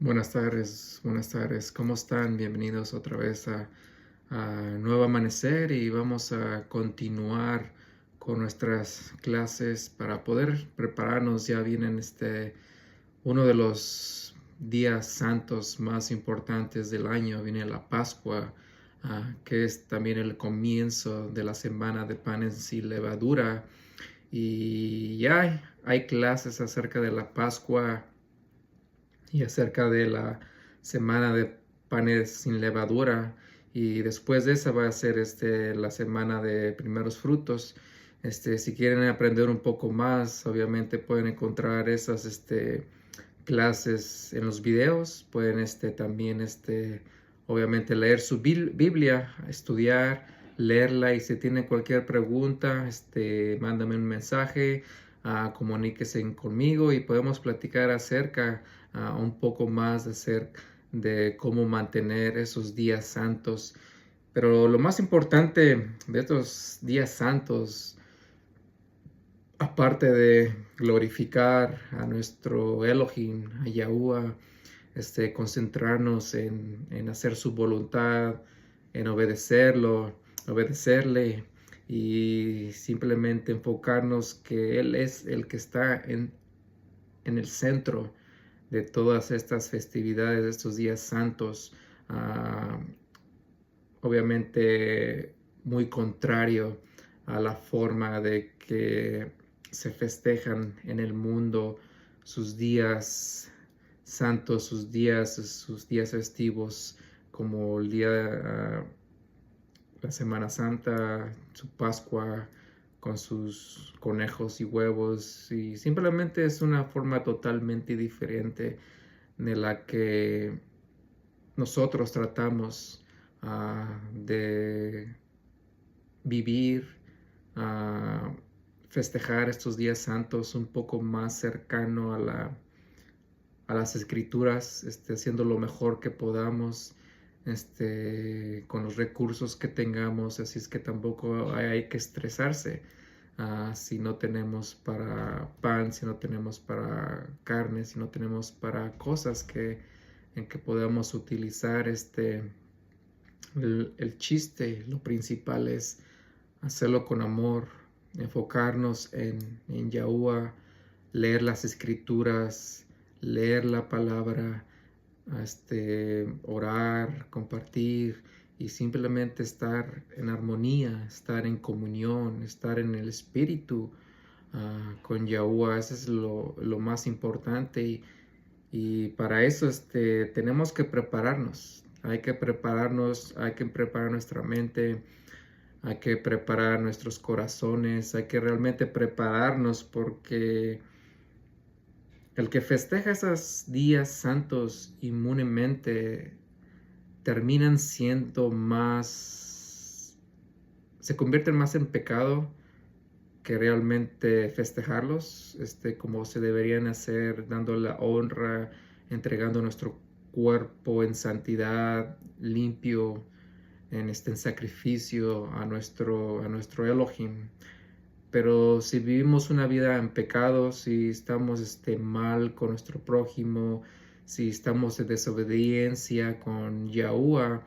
Buenas tardes, ¿cómo están? Bienvenidos otra vez a Nuevo Amanecer y vamos a continuar con nuestras clases para poder prepararnos. Ya vienen uno de los días santos más importantes del año, viene la Pascua, que es también el comienzo de la semana de panes sin levadura. Y ya hay clases acerca de la Pascua y acerca de la semana de panes sin levadura, y después de esa va a ser la semana de primeros frutos. Si quieren aprender un poco más, obviamente pueden encontrar esas clases en los videos. Pueden también obviamente leer su Biblia, estudiar, leerla, y si tienen cualquier pregunta, mándame un mensaje, comuníquese conmigo y podemos platicar acerca un poco más de cómo mantener esos días santos. Pero lo más importante de estos días santos, aparte de glorificar a nuestro Elohim, a Yahuwah, concentrarnos en hacer su voluntad, en obedecerle, y simplemente enfocarnos que Él es el que está en el centro de todas estas festividades, de estos días santos. uh, Obviamente muy contrario a la forma de que se festejan en el mundo sus días santos, sus días festivos, como el día, la Semana Santa, su Pascua, con sus conejos y huevos, y simplemente es una forma totalmente diferente de la que nosotros tratamos de vivir, festejar estos días santos un poco más cercano a las escrituras, haciendo lo mejor que podamos, con los recursos que tengamos. Así es que tampoco hay que estresarse si no tenemos para pan, si no tenemos para carne, si no tenemos para cosas en que podamos utilizar. El chiste, lo principal es hacerlo con amor, enfocarnos en Yahuwah, leer las escrituras, leer la palabra, orar, compartir, y simplemente estar en armonía, estar en comunión, estar en el espíritu con Yahuwah. Eso es lo más importante, y para eso tenemos que prepararnos. Hay que preparar nuestra mente, hay que preparar nuestros corazones, hay que realmente prepararnos, porque el que festeja esos días santos inmunemente terminan siendo más, se convierten más en pecado que realmente festejarlos, como se deberían hacer, dando la honra, entregando nuestro cuerpo en santidad, limpio, en sacrificio a nuestro Elohim. Pero si vivimos una vida en pecado, si estamos mal con nuestro prójimo, si estamos en desobediencia con Yahuwah,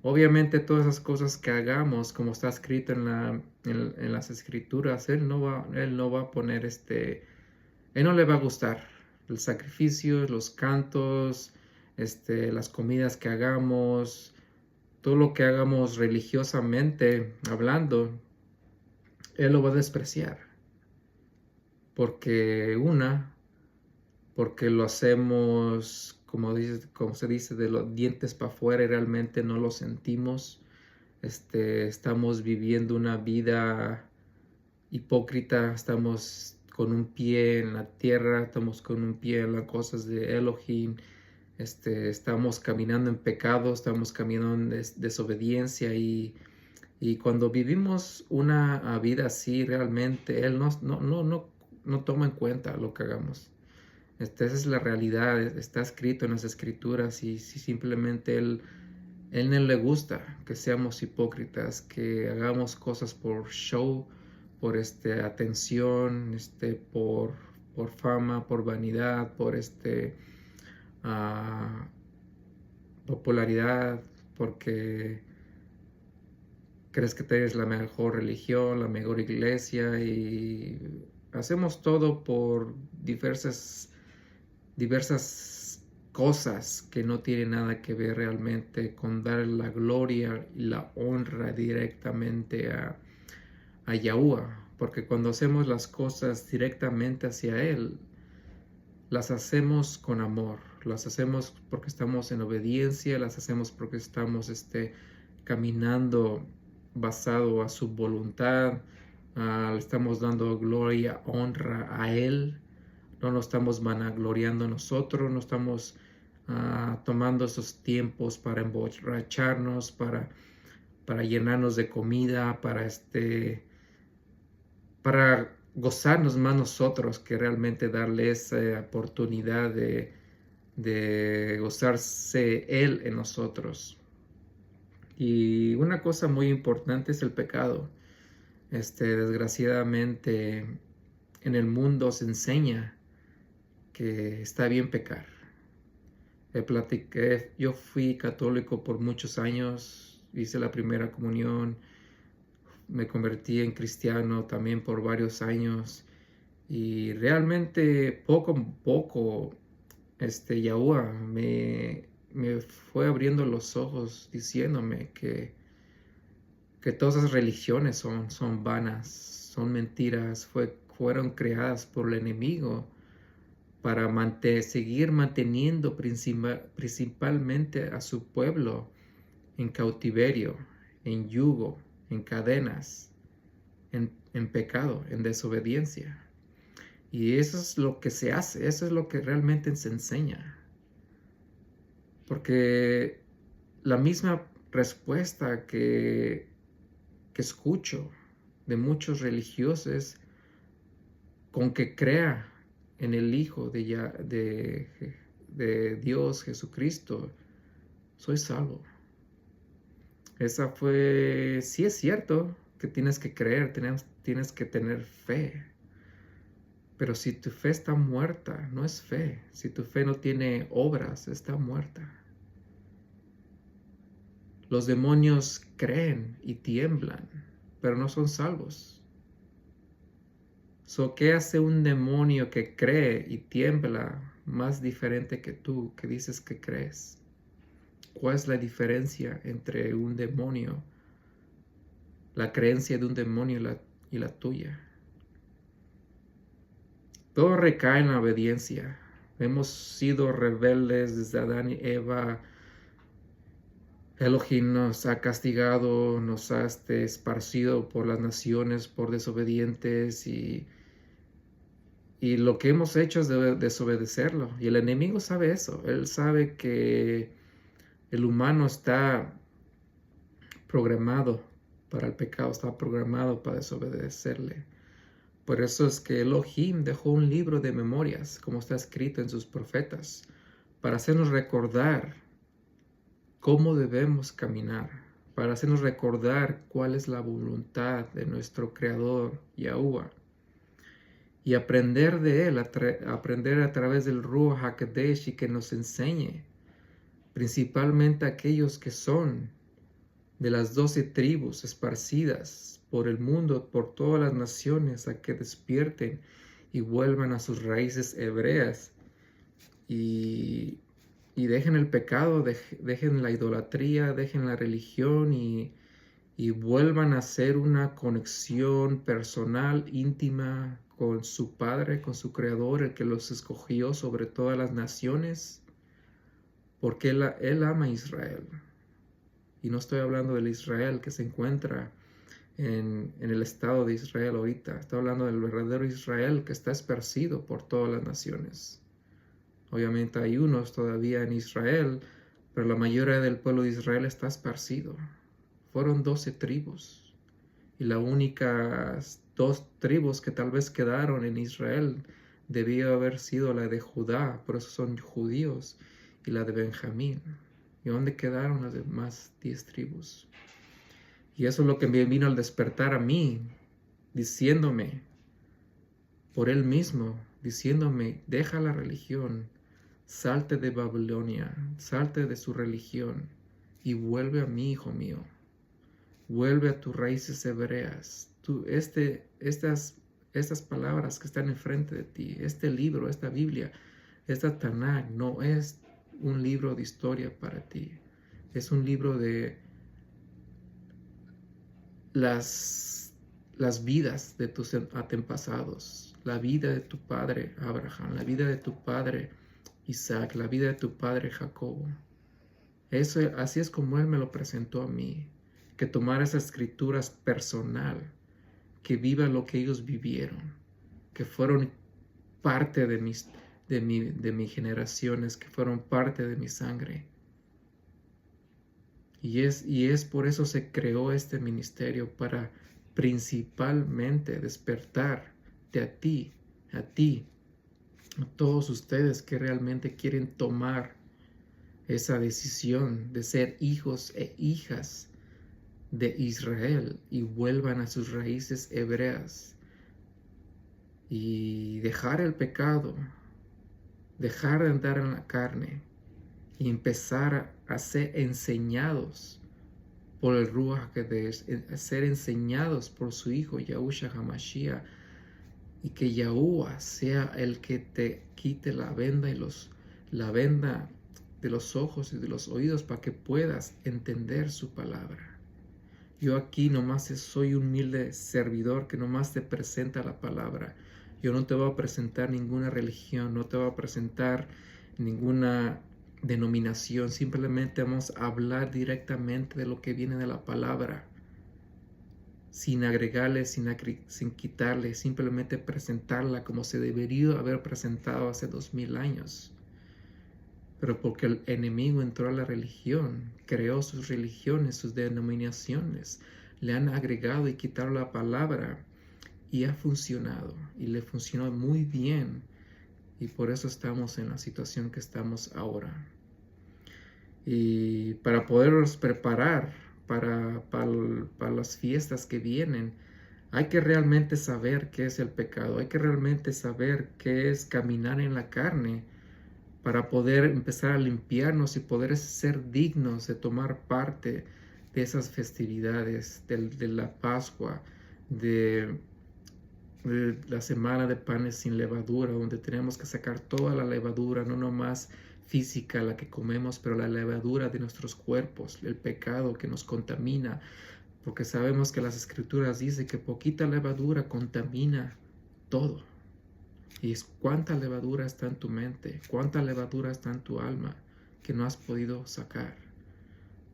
obviamente todas esas cosas que hagamos, como está escrito en las escrituras, Él no va a poner Él no le va a gustar el sacrificio, los cantos, las comidas que hagamos, todo lo que hagamos religiosamente hablando. Él lo va a despreciar, porque porque lo hacemos, como se dice, de los dientes para afuera, y realmente no lo sentimos. Estamos viviendo una vida hipócrita, estamos con un pie en la tierra, estamos con un pie en las cosas de Elohim, estamos caminando en pecado, estamos caminando en desobediencia, y cuando vivimos una vida así, realmente Él no toma en cuenta lo que hagamos. Esa es la realidad, está escrito en las escrituras, y si simplemente Él no le gusta que seamos hipócritas, que hagamos cosas por show, por atención, por fama, por vanidad, popularidad, porque crees que tienes la mejor religión, la mejor iglesia, y hacemos todo por diversas cosas que no tienen nada que ver realmente con dar la gloria y la honra directamente a Yahuwah, porque cuando hacemos las cosas directamente hacia Él, las hacemos con amor, las hacemos porque estamos en obediencia, las hacemos porque estamos caminando basado a su voluntad, le estamos dando gloria, honra a Él, no nos estamos vanagloriando nosotros, no estamos tomando esos tiempos para emborracharnos, para llenarnos de comida, para gozarnos más nosotros que realmente darle esa oportunidad de gozarse Él en nosotros. Y una cosa muy importante es el pecado. Desgraciadamente en el mundo se enseña que está bien pecar. Yo fui católico por muchos años, hice la primera comunión, me convertí en cristiano también por varios años, y realmente poco a poco Yahuwah me fue abriendo los ojos diciéndome que todas esas religiones son vanas, son mentiras, fueron creadas por el enemigo para seguir manteniendo principalmente a su pueblo en cautiverio, en yugo, en cadenas, en pecado, en desobediencia. Y eso es lo que se hace, eso es lo que realmente se enseña. Porque la misma respuesta que escucho de muchos religiosos con que crea en el Hijo de Dios Jesucristo, soy salvo. Sí es cierto que tienes que creer, tienes que tener fe. Pero si tu fe está muerta, no es fe. Si tu fe no tiene obras, está muerta. Los demonios creen y tiemblan, pero no son salvos. ¿Qué hace un demonio que cree y tiembla más diferente que tú, que dices que crees? ¿Cuál es la diferencia entre un demonio, la creencia de un demonio y la tuya? Todo recae en la obediencia. Hemos sido rebeldes desde Adán y Eva. Elohim nos ha castigado, nos ha esparcido por las naciones por desobedientes, y lo que hemos hecho es desobedecerlo. Y el enemigo sabe eso. Él sabe que el humano está programado para el pecado, está programado para desobedecerle. Por eso es que Elohim dejó un libro de memorias, como está escrito en sus profetas, para hacernos recordar cómo debemos caminar, para hacernos recordar cuál es la voluntad de nuestro Creador, Yahuwah, y aprender de Él, aprender a través del Ruach HaKodesh, y que nos enseñe, principalmente aquellos que son de las 12 tribus esparcidas por el mundo, por todas las naciones, a que despierten y vuelvan a sus raíces hebreas y dejen el pecado, dejen la idolatría, dejen la religión, y vuelvan a hacer una conexión personal, íntima con su Padre, con su Creador, el que los escogió sobre todas las naciones, porque Él ama a Israel. Y no estoy hablando del Israel que se encuentra en el estado de Israel ahorita. Estoy hablando del verdadero Israel que está esparcido por todas las naciones. Obviamente hay unos todavía en Israel, pero la mayoría del pueblo de Israel está esparcido. Fueron 12 tribus. Y las únicas 2 tribus que tal vez quedaron en Israel debió haber sido la de Judá, por eso son judíos, y la de Benjamín. ¿Y dónde quedaron las demás 10 tribus? Y eso es lo que me vino al despertar a mí, diciéndome, por Él mismo, diciéndome, deja la religión, salte de Babilonia, salte de su religión y vuelve a mí, hijo mío. Vuelve a tus raíces hebreas. Estas palabras que están enfrente de ti, este libro, esta Biblia, esta Tanakh, no es un libro de historia para ti. Es un libro de las vidas de tus antepasados, la vida de tu padre Abraham, la vida de tu padre Isaac, la vida de tu padre Jacobo. Así es como Él me lo presentó a mí, que tomara esas escrituras personal, que viva lo que ellos vivieron, que fueron parte de mis generaciones, que fueron parte de mi sangre. Y es por eso se creó este ministerio, para principalmente despertarte a ti, a todos ustedes que realmente quieren tomar esa decisión de ser hijos e hijas de Israel y vuelvan a sus raíces hebreas y dejar el pecado, dejar de andar en la carne y empezar a ser enseñados por el Ruach HaKodesh, a ser enseñados por su Hijo Yahushua HaMashiach, y que Yahuwah sea el que te quite la venda de los ojos y de los oídos, para que puedas entender su palabra. Yo aquí nomás soy un humilde servidor que nomás te presenta la palabra. Yo no te voy a presentar ninguna religión, no te voy a presentar ninguna denominación. Simplemente vamos a hablar directamente de lo que viene de la palabra, sin agregarle, sin quitarle, simplemente presentarla como se debería haber presentado hace 2000 años. Pero porque el enemigo entró a la religión, creó sus religiones, sus denominaciones, le han agregado y quitado la palabra, y ha funcionado, y le funcionó muy bien, y por eso estamos en la situación que estamos ahora. Y para podernos preparar para las fiestas que vienen, hay que realmente saber qué es el pecado, hay que realmente saber qué es caminar en la carne, para poder empezar a limpiarnos y poder ser dignos de tomar parte de esas festividades, de la Pascua, de la semana de panes sin levadura, donde tenemos que sacar toda la levadura, no nomás física la que comemos, pero la levadura de nuestros cuerpos, el pecado que nos contamina, porque sabemos que las escrituras dicen que poquita levadura contamina todo. Y es cuánta levadura está en tu mente, cuánta levadura está en tu alma que no has podido sacar,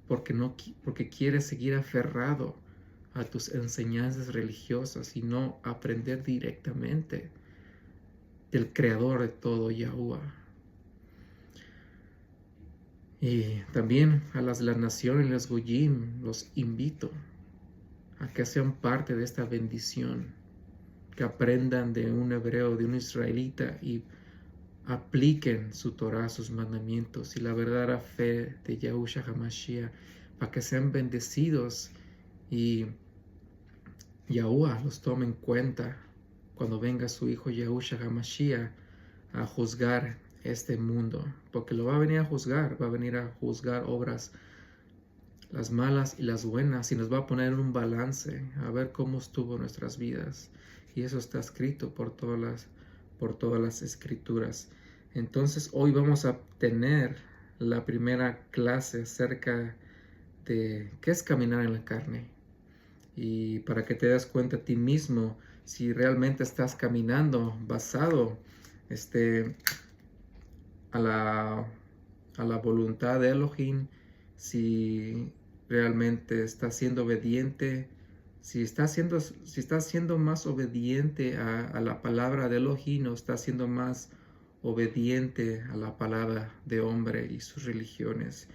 porque quieres seguir aferrado a tus enseñanzas religiosas y no aprender directamente del creador de todo, Yahuwah. Y también a las naciones, los Goyim, los invito a que sean parte de esta bendición, que aprendan de un hebreo, de un israelita, y apliquen su Torah, sus mandamientos y la verdadera fe de Yahushua HaMashiach, para que sean bendecidos y Yahuwah los tome en cuenta cuando venga su Hijo Yahushua HaMashiach a juzgar este mundo, porque lo va a venir a juzgar, va a venir a juzgar obras, las malas y las buenas, y nos va a poner en un balance, a ver cómo estuvo nuestras vidas. Y eso está escrito por todas las escrituras. Entonces hoy vamos a tener la primera clase acerca de qué es caminar en la carne. Y para que te des cuenta a ti mismo si realmente estás caminando basado a la voluntad de Elohim, si realmente estás siendo obediente, si estás siendo más obediente a la palabra de Elohim, o estás siendo más obediente a la palabra de hombre y sus religiones.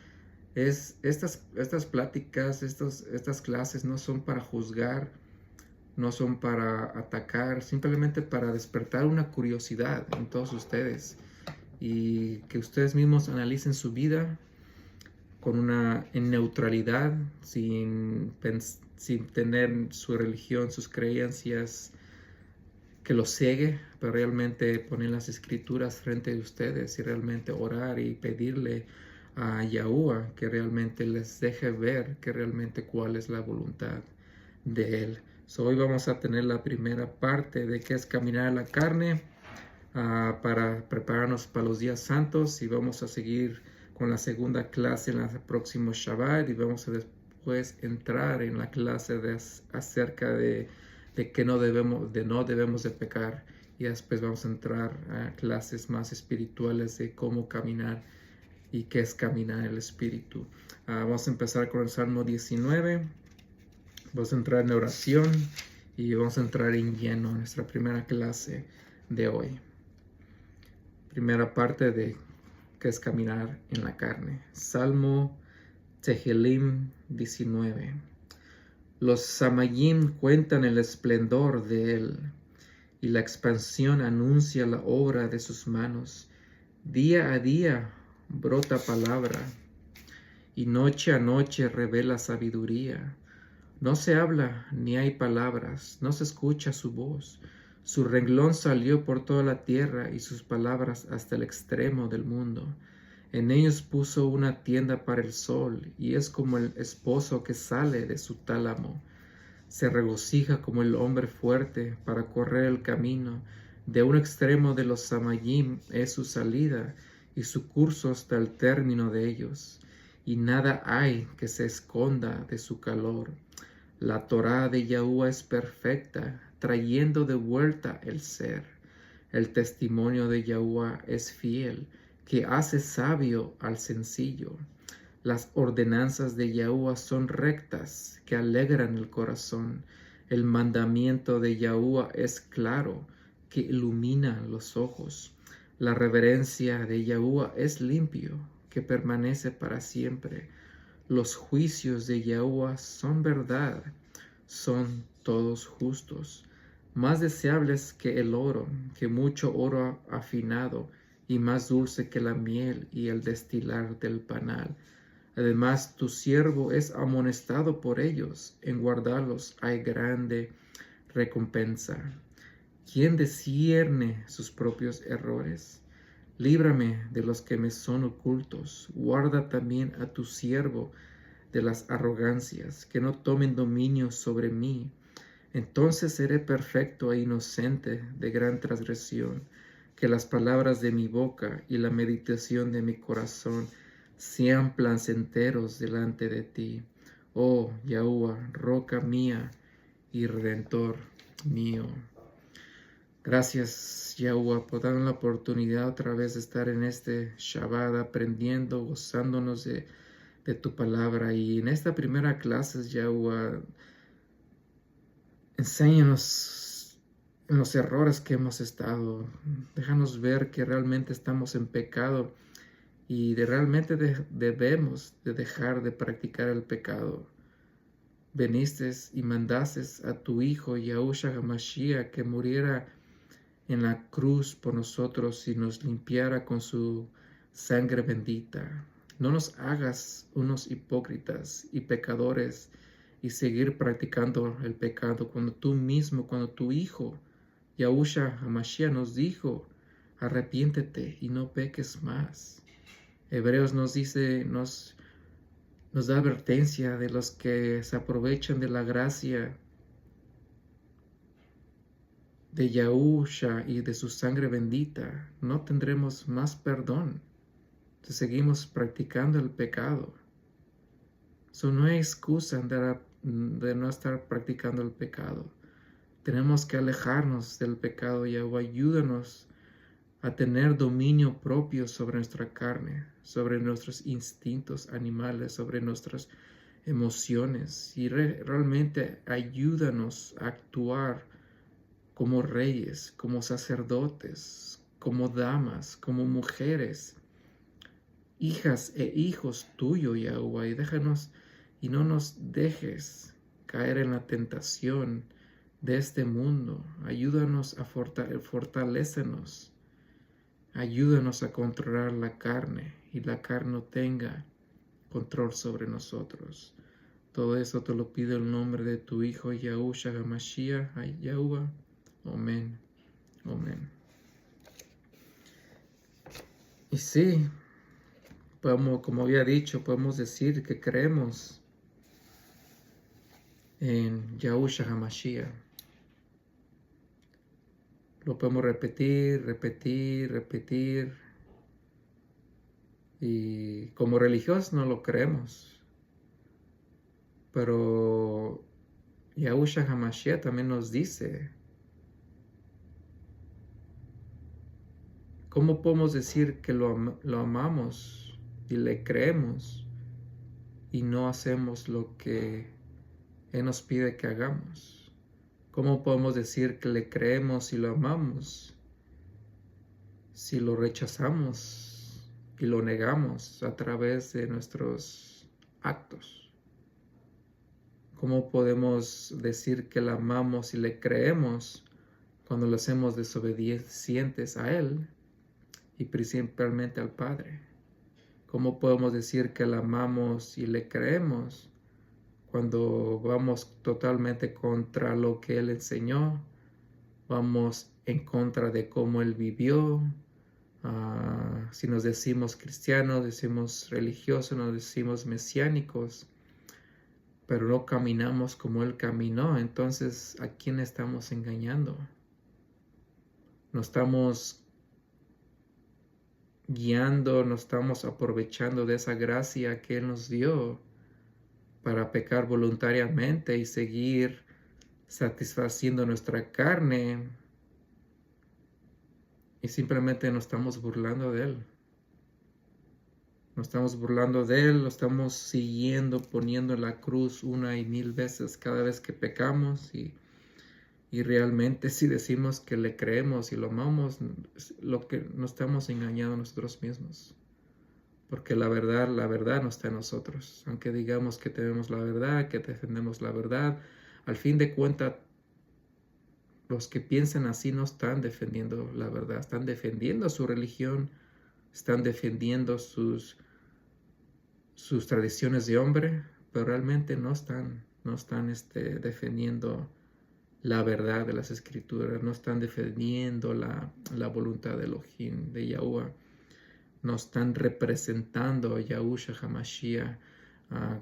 Estas pláticas, estas clases no son para juzgar, no son para atacar, simplemente para despertar una curiosidad en todos ustedes, y que ustedes mismos analicen su vida en neutralidad, sin tener su religión, sus creencias que los ciegue, pero realmente poner las escrituras frente a ustedes y realmente orar y pedirle a Yahuwah que realmente les deje ver que realmente cuál es la voluntad de Él. Hoy vamos a tener la primera parte de qué es caminar a la carne para prepararnos para los días santos, y vamos a seguir con la segunda clase en el próximo Shabbat, y vamos a después entrar en la clase acerca de que no debemos de pecar, y después vamos a entrar a clases más espirituales de cómo caminar y qué es caminar en el espíritu. Vamos a empezar con el Salmo 19, vamos a entrar en oración y vamos a entrar en lleno en nuestra primera clase de hoy. Primera parte de qué es caminar en la carne. Salmo Tehilim 19. Los Samayim cuentan el esplendor de él, y la expansión anuncia la obra de sus manos. Día a día brota palabra, y noche a noche revela sabiduría. No se habla ni hay palabras, no se escucha su voz. Su renglón salió por toda la tierra y sus palabras hasta el extremo del mundo. En ellos puso una tienda para el sol, y es como el esposo que sale de su tálamo. Se regocija como el hombre fuerte para correr el camino. De un extremo de los Samayim es su salida, y su curso hasta el término de ellos. Y nada hay que se esconda de su calor. La Torá de Yahuwah es perfecta, trayendo de vuelta el ser. El testimonio de Yahuwah es fiel, que hace sabio al sencillo. Las ordenanzas de Yahuwah son rectas, que alegran el corazón. El mandamiento de Yahuwah es claro, que ilumina los ojos. La reverencia de Yahuwah es limpio, que permanece para siempre. Los juicios de Yahuwah son verdad, son todos justos. Más deseables que el oro, que mucho oro afinado, y más dulce que la miel y el destilar del panal. Además, tu siervo es amonestado por ellos, en guardarlos hay grande recompensa. ¿Quién discierne sus propios errores? Líbrame de los que me son ocultos. Guarda también a tu siervo de las arrogancias, que no tomen dominio sobre mí. Entonces seré perfecto e inocente de gran transgresión. Que las palabras de mi boca y la meditación de mi corazón sean placenteros delante de ti, oh Yahuwah, roca mía y redentor mío. Gracias, Yahuwah, por darnos la oportunidad otra vez de estar en este Shabbat aprendiendo, gozándonos de tu palabra. Y en esta primera clase, Yahuwah, enséñanos en los errores que hemos estado. Déjanos ver que realmente estamos en pecado y realmente debemos de dejar de practicar el pecado. Veniste y mandaste a tu Hijo, Yahushua HaMashiach, que muriera en la cruz por nosotros y nos limpiara con su sangre bendita. No nos hagas unos hipócritas y pecadores y seguir practicando el pecado cuando tu Hijo, Yahushua HaMashiach, nos dijo, arrepiéntete y no peques más. Hebreos nos dice, nos da advertencia de los que se aprovechan de la gracia de Yahushua y de su sangre bendita. No tendremos más perdón si seguimos practicando el pecado. No hay excusa de no estar practicando el pecado. Tenemos que alejarnos del pecado. Yahuwah, ayúdanos a tener dominio propio sobre nuestra carne, sobre nuestros instintos animales, sobre nuestras emociones, y realmente ayúdanos a actuar como reyes, como sacerdotes, como damas, como mujeres, hijas e hijos tuyos, Yahuwah, y no nos dejes caer en la tentación de este mundo. Ayúdanos a fortalécenos. Ayúdanos a controlar la carne y la carne no tenga control sobre nosotros. Todo eso te lo pido en el nombre de tu Hijo Yahushua HaMashiach, Yahuwah. Amén Amén. Y sí, podemos, como había dicho, podemos decir que creemos en Yahushua HaMashiach. Lo podemos repetir, repetir, repetir. Y como religiosos no lo creemos. Pero Yahushua HaMashiach también nos dice, ¿cómo podemos decir que lo amamos y le creemos y no hacemos lo que Él nos pide que hagamos? ¿Cómo podemos decir que le creemos y lo amamos si lo rechazamos y lo negamos a través de nuestros actos? ¿Cómo podemos decir que la amamos y le creemos cuando lo hacemos desobedientes a Él y principalmente al Padre? ¿Cómo podemos decir que la amamos y le creemos cuando vamos totalmente contra lo que Él enseñó? Vamos en contra de cómo Él vivió. Si nos decimos cristianos, decimos religiosos, nos decimos mesiánicos, pero no caminamos como Él caminó, entonces ¿a quién estamos engañando? Nos estamos guiando, nos estamos aprovechando de esa gracia que Él nos dio para pecar voluntariamente y seguir satisfaciendo nuestra carne, y simplemente nos estamos burlando de Él. Nos estamos burlando de Él, lo estamos siguiendo, poniendo en la cruz una y mil veces cada vez que pecamos, y realmente si decimos que le creemos y lo amamos, lo que nos estamos engañando a nosotros mismos. Porque la verdad no está en nosotros. Aunque digamos que tenemos la verdad, que defendemos la verdad, al fin de cuentas, los que piensan así no están defendiendo la verdad, están defendiendo su religión, están defendiendo sus tradiciones de hombre, pero realmente no están defendiendo la verdad de las escrituras, no están defendiendo la voluntad de Elohim, de Yahuwah, no están representando a Yahushua HaMashiach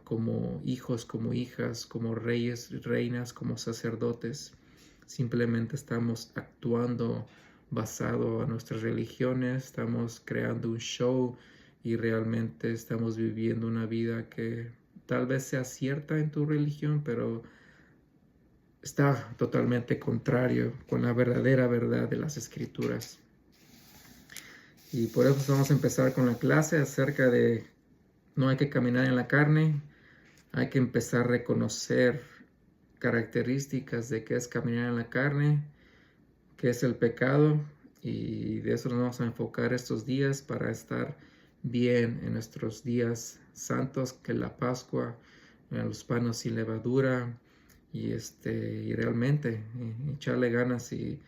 como hijos, como hijas, como reyes, reinas, como sacerdotes. Simplemente estamos actuando basado en nuestras religiones, estamos creando un show y realmente estamos viviendo una vida que tal vez sea cierta en tu religión, pero está totalmente contrario con la verdadera verdad de las escrituras. Y por eso vamos a empezar con la clase acerca de no hay que caminar en la carne, hay que empezar a reconocer características de qué es caminar en la carne, qué es el pecado, y de eso nos vamos a enfocar estos días para estar bien en nuestros días santos, que la Pascua, los panes sin levadura, y realmente echarle ganas y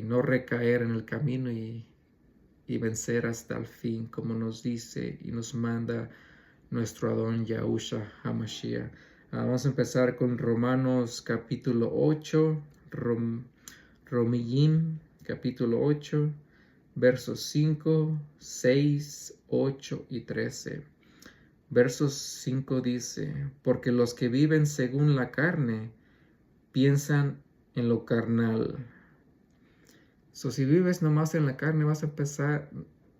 no recaer en el camino y vencer hasta el fin, como nos dice y nos manda nuestro Adón Yahushua HaMashiach. Vamos a empezar con Romanos capítulo 8, Romillim capítulo 8, versos 5, 6, 8 y 13. Versos 5 dice, porque los que viven según la carne piensan en lo carnal. Si vives nomás en la carne,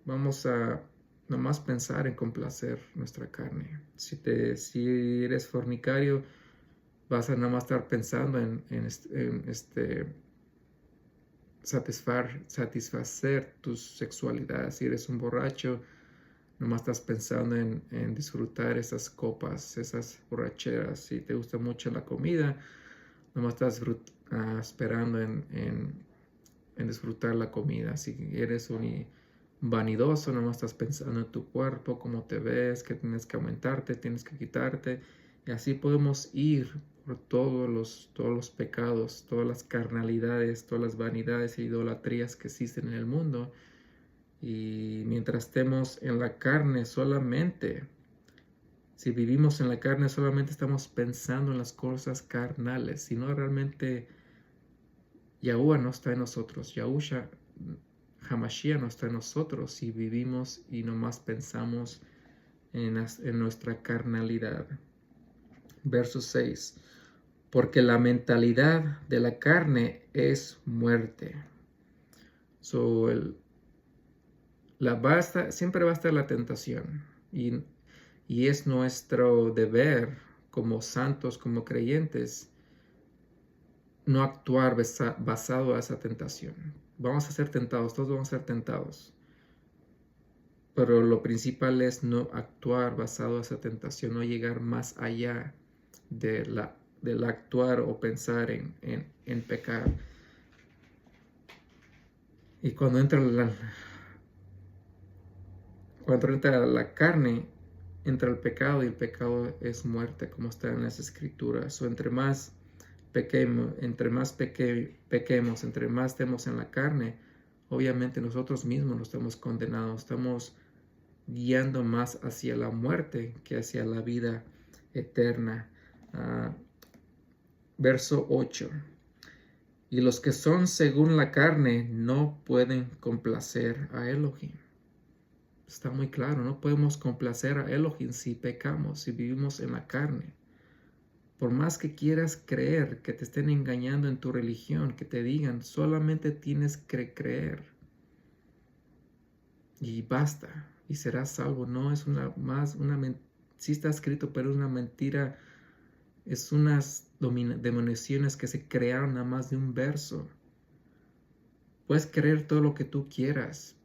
vamos a nomás pensar en complacer nuestra carne. Si eres fornicario, vas a nomás estar pensando en satisfacer tu sexualidad. Si eres un borracho, nomás estás pensando en disfrutar esas copas, esas borracheras. Si te gusta mucho la comida, nomás estás esperando en disfrutar la comida. Si eres un vanidoso, nomás estás pensando en tu cuerpo, cómo te ves, que tienes que aumentarte, tienes que quitarte. Y así podemos ir por todos los pecados, todas las carnalidades, todas las vanidades e idolatrías que existen en el mundo. Y mientras estemos en la carne solamente, si vivimos en la carne solamente estamos pensando en las cosas carnales, si no realmente Yahuwah no está en nosotros. Yahusha Hamashiach no está en nosotros si vivimos y nomás pensamos en nuestra carnalidad. Verso 6. Porque la mentalidad de la carne es muerte. So, siempre va a estar la tentación. Y es nuestro deber como santos, como creyentes, no actuar basado a esa tentación. Vamos a ser tentados, todos vamos a ser tentados. Pero lo principal es no actuar basado a esa tentación, no llegar más allá del actuar o pensar en pecar. Y cuando entra la carne, entra el pecado, y el pecado es muerte, como está en las escrituras. O entre más pequemos, entre más estemos en la carne, obviamente nosotros mismos nos estamos condenados, estamos guiando más hacia la muerte que hacia la vida eterna. Verso 8. Y los que son según la carne no pueden complacer a Elohim. Está muy claro, no podemos complacer a Elohim si pecamos, si vivimos en la carne. Por más que quieras creer, que te estén engañando en tu religión, que te digan, solamente tienes que creer y basta, y serás salvo. No es sí está escrito, pero es una mentira. Es unas demoniaciones que se crearon nada más de un verso. Puedes creer todo lo que tú quieras,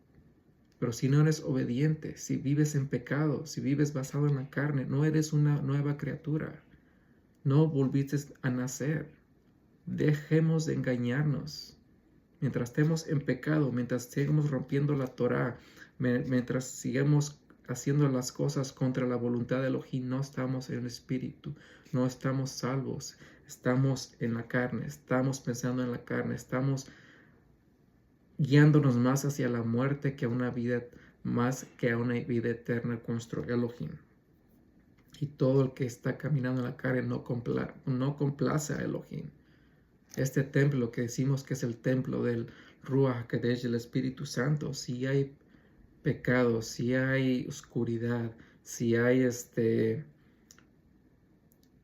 pero si no eres obediente, si vives en pecado, si vives basado en la carne, no eres una nueva criatura. No volviste a nacer. Dejemos de engañarnos. Mientras estemos en pecado, mientras sigamos rompiendo la Torah, mientras sigamos haciendo las cosas contra la voluntad de Elohim, no estamos en el espíritu, no estamos salvos, estamos en la carne, estamos pensando en la carne, estamos guiándonos más hacia la muerte que a una vida eterna con nuestro Elohim. Y todo el que está caminando en la carne no complace a Elohim. Este templo que decimos que es el templo del Ruach HaKodesh, del Espíritu Santo, si hay pecado, si hay oscuridad, si hay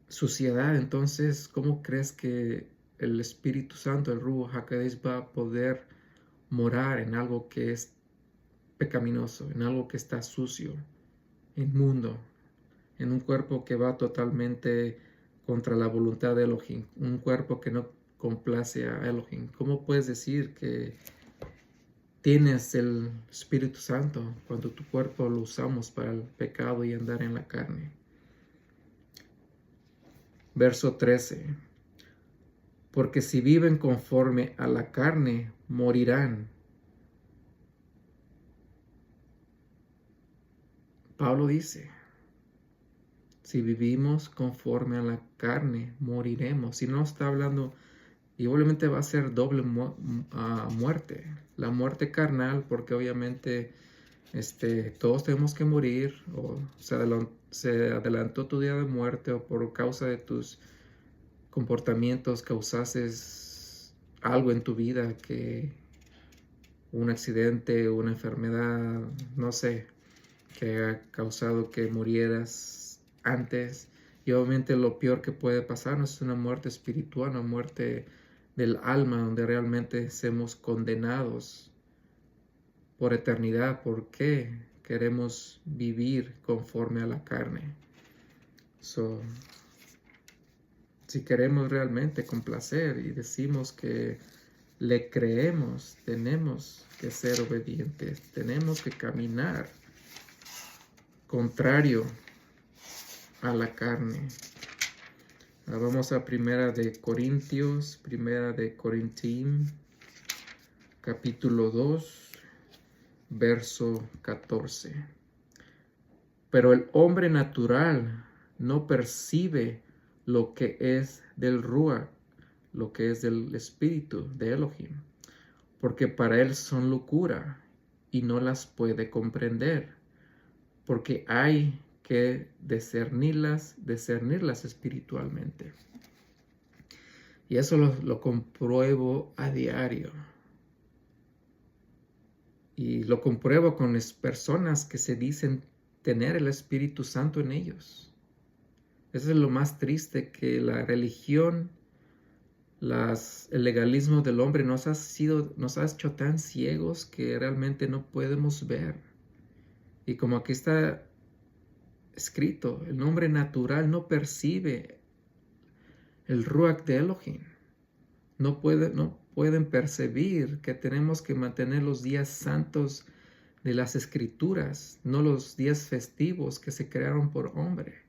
suciedad, entonces, ¿cómo crees que el Espíritu Santo, el Ruach HaKodesh, va a poder morar en algo que es pecaminoso, en algo que está sucio, inmundo, en un cuerpo que va totalmente contra la voluntad de Elohim, un cuerpo que no complace a Elohim? ¿Cómo puedes decir que tienes el Espíritu Santo cuando tu cuerpo lo usamos para el pecado y andar en la carne? Verso 13. Porque si viven conforme a la carne, morirán. Pablo dice, si vivimos conforme a la carne, moriremos. Si no está hablando, y obviamente va a ser doble muerte. La muerte carnal, porque obviamente todos tenemos que morir, o se adelantó tu día de muerte, o por causa de tus comportamientos causases algo en tu vida, que un accidente, una enfermedad, no sé, que ha causado que murieras antes. Y obviamente lo peor que puede pasar no es una muerte espiritual, una muerte del alma, donde realmente somos condenados por eternidad. ¿Por qué queremos vivir conforme a la carne? Si queremos realmente complacer y decimos que le creemos, tenemos que ser obedientes, tenemos que caminar contrario a la carne. Vamos a Primera de Corintios, capítulo 2, verso 14. Pero el hombre natural no percibe lo que es del Ruach, lo que es del Espíritu de Elohim, porque para él son locura y no las puede comprender, porque hay que discernirlas espiritualmente. Y eso lo compruebo a diario. Y lo compruebo con las personas que se dicen tener el Espíritu Santo en ellos. Eso es lo más triste, que la religión, el legalismo del hombre nos ha hecho tan ciegos que realmente no podemos ver. Y como aquí está escrito, el hombre natural no percibe el Ruach de Elohim. No pueden percibir que tenemos que mantener los días santos de las Escrituras, no los días festivos que se crearon por hombre.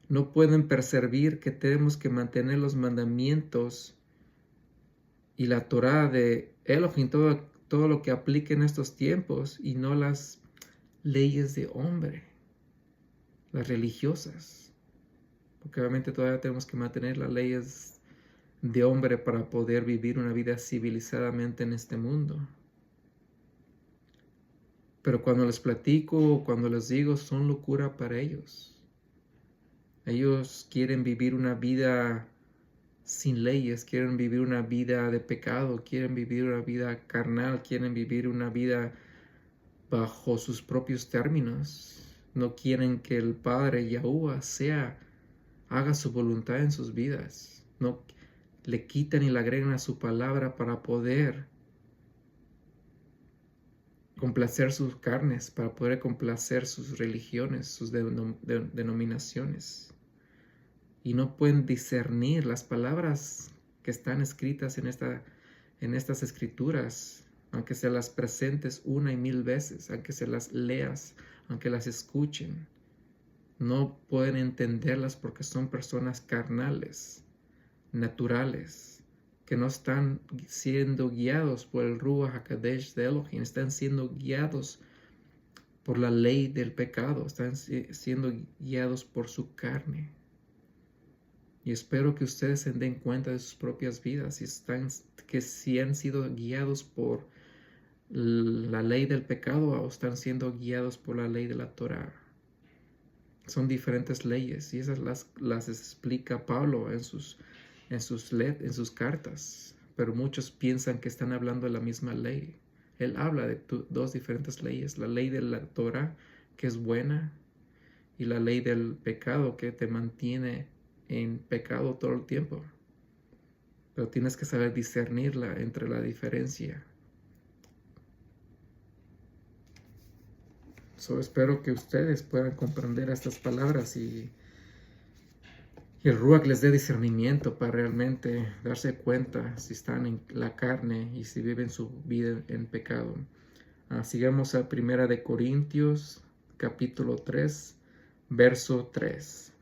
No pueden percibir que tenemos que mantener los mandamientos y la Torá de Elohim, todo lo que aplique en estos tiempos, y no las leyes de hombre, las religiosas. Porque obviamente todavía tenemos que mantener las leyes de hombre para poder vivir una vida civilizadamente en este mundo. Pero cuando les platico, cuando les digo, son locura para ellos. Ellos quieren vivir una vida sin leyes, quieren vivir una vida de pecado, quieren vivir una vida carnal, quieren vivir una vida bajo sus propios términos. No quieren que el Padre Yahuwah haga su voluntad en sus vidas. No le quitan y le agregan a su palabra para poder complacer sus carnes, para poder complacer sus religiones, sus denominaciones. Y no pueden discernir las palabras que están escritas en estas escrituras, aunque se las presentes una y mil veces, aunque se las leas, aunque las escuchen. No pueden entenderlas porque son personas carnales, naturales, que no están siendo guiados por el Ruach HaKodesh de Elohim, están siendo guiados por la ley del pecado, están siendo guiados por su carne. Y espero que ustedes se den cuenta de sus propias vidas, que si han sido guiados por la ley del pecado o están siendo guiados por la ley de la Torah. Son diferentes leyes y esas las explica Pablo en sus cartas, pero muchos piensan que están hablando de la misma ley. Él habla de dos diferentes leyes, la ley de la Torah, que es buena, y la ley del pecado, que te mantiene en pecado todo el tiempo. Pero tienes que saber discernirla entre la diferencia. Espero que ustedes puedan comprender estas palabras y el Ruach les dé discernimiento para realmente darse cuenta si están en la carne y si viven su vida en pecado. Sigamos a 1 de Corintios, capítulo 3, verso 3.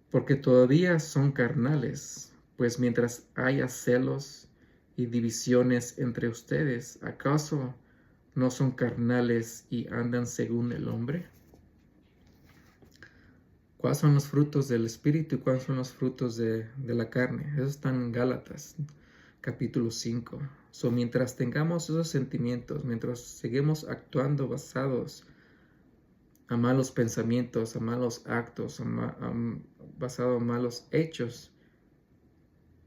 Porque todavía son carnales, pues mientras haya celos y divisiones entre ustedes, ¿acaso no son carnales y andan según el hombre? ¿Cuáles son los frutos del Espíritu y cuáles son los frutos de la carne? Eso está en Gálatas, capítulo 5. Mientras tengamos esos sentimientos, mientras seguimos actuando basados a malos pensamientos, a malos actos, basado en malos hechos,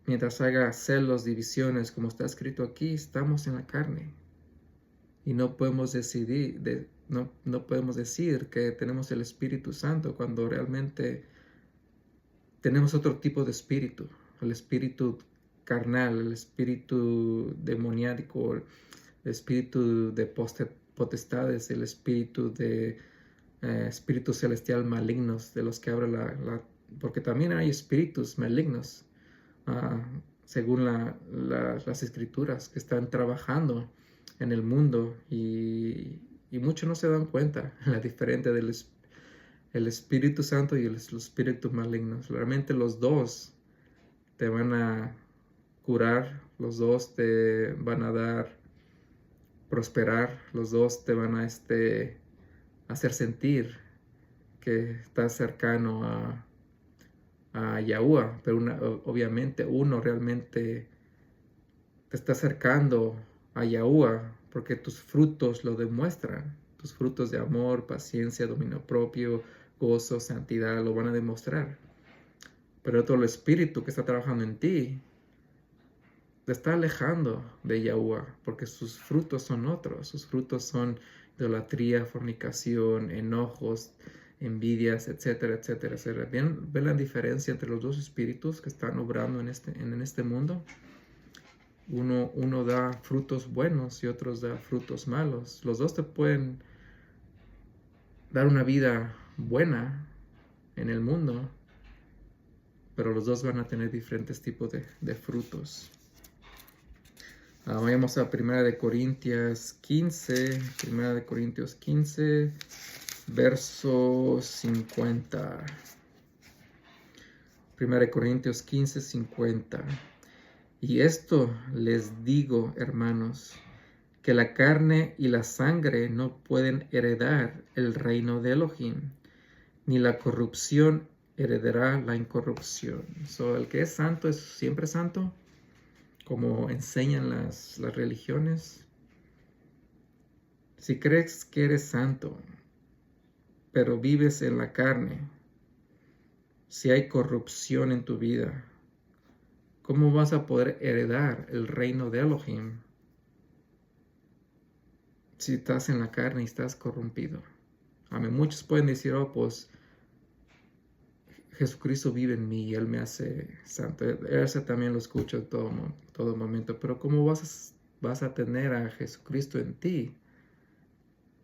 mientras haga celos, divisiones, como está escrito aquí, estamos en la carne. Y no podemos no podemos decir que tenemos el Espíritu Santo cuando realmente tenemos otro tipo de espíritu, el espíritu carnal, el espíritu demoníaco, el espíritu de potestades, el espíritu de espíritu celestial malignos, de los que habla porque también hay espíritus malignos, según las escrituras, que están trabajando en el mundo y muchos no se dan cuenta la diferencia del el Espíritu Santo y los espíritus malignos. Realmente los dos te van a curar, los dos te van a dar prosperar, los dos te van a hacer sentir que estás cercano a Yahuwah, pero obviamente uno realmente te está acercando a Yahuwah porque tus frutos lo demuestran. Tus frutos de amor, paciencia, dominio propio, gozo, santidad lo van a demostrar. pero todo el espíritu que está trabajando en ti te está alejando de Yahuwah, porque sus frutos son otros. Sus frutos son idolatría, fornicación, enojos, envidias, etcétera, etcétera, etcétera. ¿Ven la diferencia entre los dos espíritus que están obrando en este mundo? Uno da frutos buenos y otros da frutos malos. Los dos te pueden dar una vida buena en el mundo, pero los dos van a tener diferentes tipos de frutos. Vayamos a 1 Corintios 15, 1 Corintios 15, verso 50. 1 Corintios 15, 50. Y esto les digo, hermanos, que la carne y la sangre no pueden heredar el reino de Elohim, ni la corrupción heredará la incorrupción. El que es santo es siempre santo, como enseñan las religiones. Si crees que eres santo, pero vives en la carne, si hay corrupción en tu vida, ¿cómo vas a poder heredar el reino de Elohim si estás en la carne y estás corrompido? Muchos pueden decir, pues Jesucristo vive en mí y Él me hace santo. Eso también lo escucho en todo momento. Pero ¿cómo vas a tener a Jesucristo en ti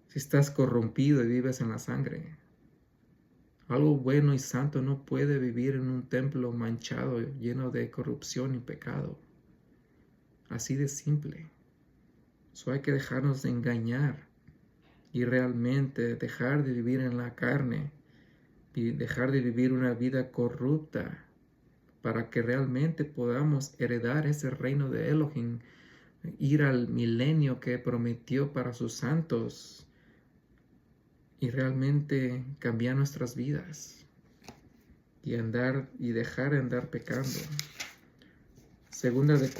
si estás corrompido y vives en la sangre? Algo bueno y santo no puede vivir en un templo manchado, lleno de corrupción y pecado. Así de simple. Hay que dejarnos de engañar y realmente dejar de vivir en la carne y dejar de vivir una vida corrupta para que realmente podamos heredar ese reino de Elohim, ir al milenio que prometió para sus santos y realmente cambiar nuestras vidas y dejar de andar pecando. Segunda de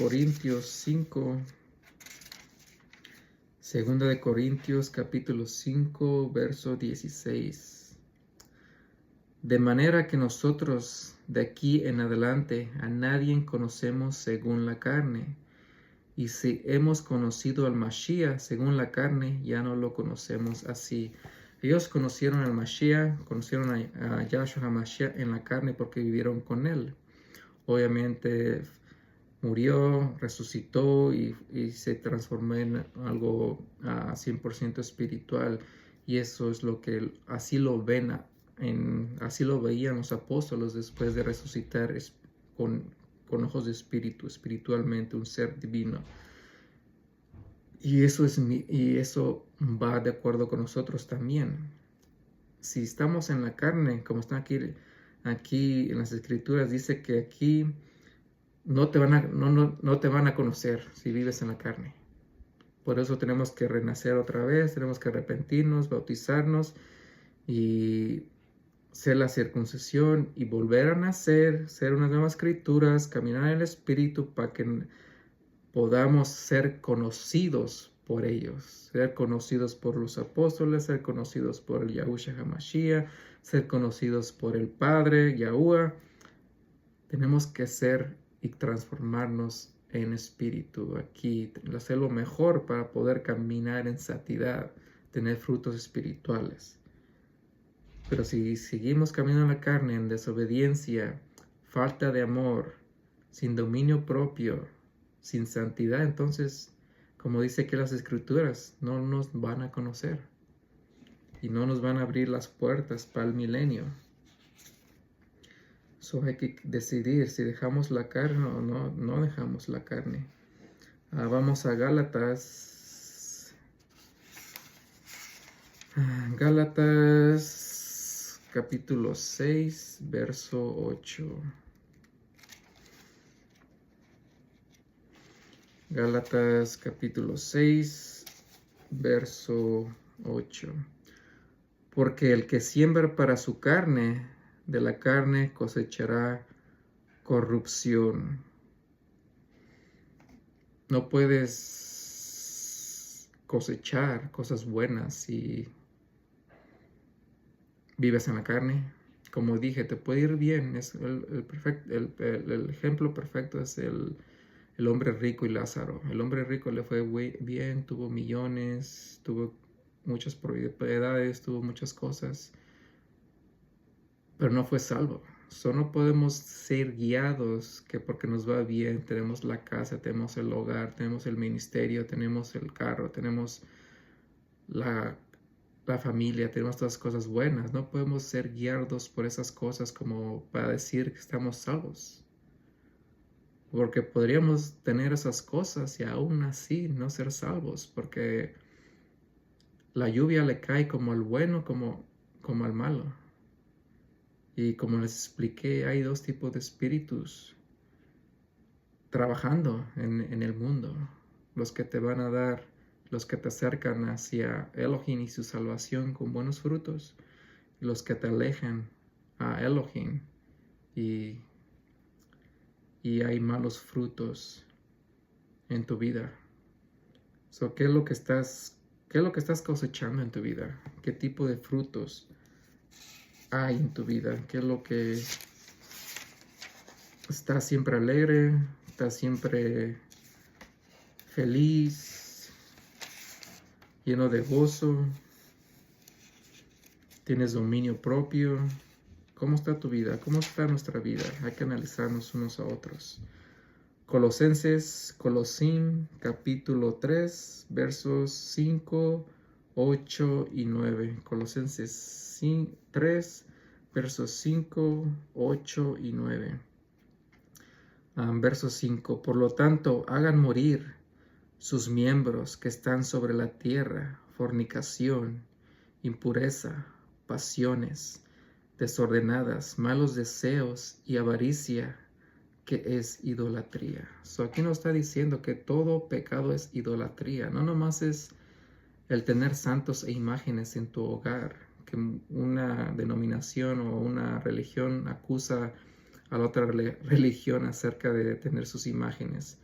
Corintios capítulo 5, verso 16. De manera que nosotros de aquí en adelante a nadie conocemos según la carne. Y si hemos conocido al Mashiach según la carne, ya no lo conocemos así. Ellos conocieron al Mashiach, conocieron a Yahshua HaMashiach en la carne porque vivieron con él. Obviamente murió, resucitó y se transformó en algo 100% espiritual. Y eso es lo que así lo ven, así lo veían los apóstoles después de resucitar con ojos de espíritu, espiritualmente, un ser divino. Y eso va de acuerdo con nosotros también. Si estamos en la carne, como está aquí en las escrituras, dice que aquí no te van a conocer si vives en la carne. Por eso tenemos que renacer otra vez, tenemos que arrepentirnos, bautizarnos y ser la circuncisión y volver a nacer, ser unas nuevas criaturas, caminar en el Espíritu para que podamos ser conocidos por ellos, ser conocidos por los apóstoles, ser conocidos por el Yahushua HaMashiach, ser conocidos por el Padre, Yahuwah. Tenemos que ser y transformarnos en espíritu aquí, hacer lo mejor para poder caminar en santidad, tener frutos espirituales. Pero si seguimos caminando en la carne, en desobediencia, falta de amor, sin dominio propio, sin santidad, entonces, como dice aquí las escrituras, no nos van a conocer y no nos van a abrir las puertas para el milenio. Hay que decidir si dejamos la carne o no dejamos la carne. Vamos a Gálatas. Gálatas capítulo 6, verso 8. Gálatas capítulo 6, verso 8. Porque el que siembra para su carne, de la carne cosechará corrupción. No puedes cosechar cosas buenas si vives en la carne. Como dije, te puede ir bien. Es el ejemplo perfecto es el hombre rico y Lázaro. El hombre rico le fue bien, tuvo millones, tuvo muchas propiedades, tuvo muchas cosas, pero no fue salvo. Solo podemos ser guiados que porque nos va bien, tenemos la casa, tenemos el hogar, tenemos el ministerio, tenemos el carro, tenemos la, la familia, tenemos todas cosas buenas. No podemos ser guiados por esas cosas como para decir que estamos salvos. Porque podríamos tener esas cosas y aún así no ser salvos, porque la lluvia le cae como al bueno como al malo. Y como les expliqué, hay dos tipos de espíritus trabajando en el mundo. Los que te van a dar, los que te acercan hacia Elohim y su salvación con buenos frutos. Y los que te alejan a Elohim y hay malos frutos en tu vida. So, ¿qué es lo que estás cosechando en tu vida? ¿Qué tipo de frutos hay en tu vida? ¿Qué es lo que estás siempre alegre? ¿Estás siempre feliz? ¿Lleno de gozo? ¿Tienes dominio propio? ¿Cómo está tu vida? ¿Cómo está nuestra vida? Hay que analizarnos unos a otros. Colosín, capítulo 3, versos 5, 8 y 9. Colosenses 3, versos 5, 8 y 9. Verso 5. Por lo tanto, hagan morir sus miembros que están sobre la tierra: fornicación, impureza, pasiones desordenadas, malos deseos y avaricia, que es idolatría. Aquí nos está diciendo que todo pecado es idolatría. No nomás es el tener santos e imágenes en tu hogar, que una denominación o una religión acusa a la otra religión acerca de tener sus imágenes.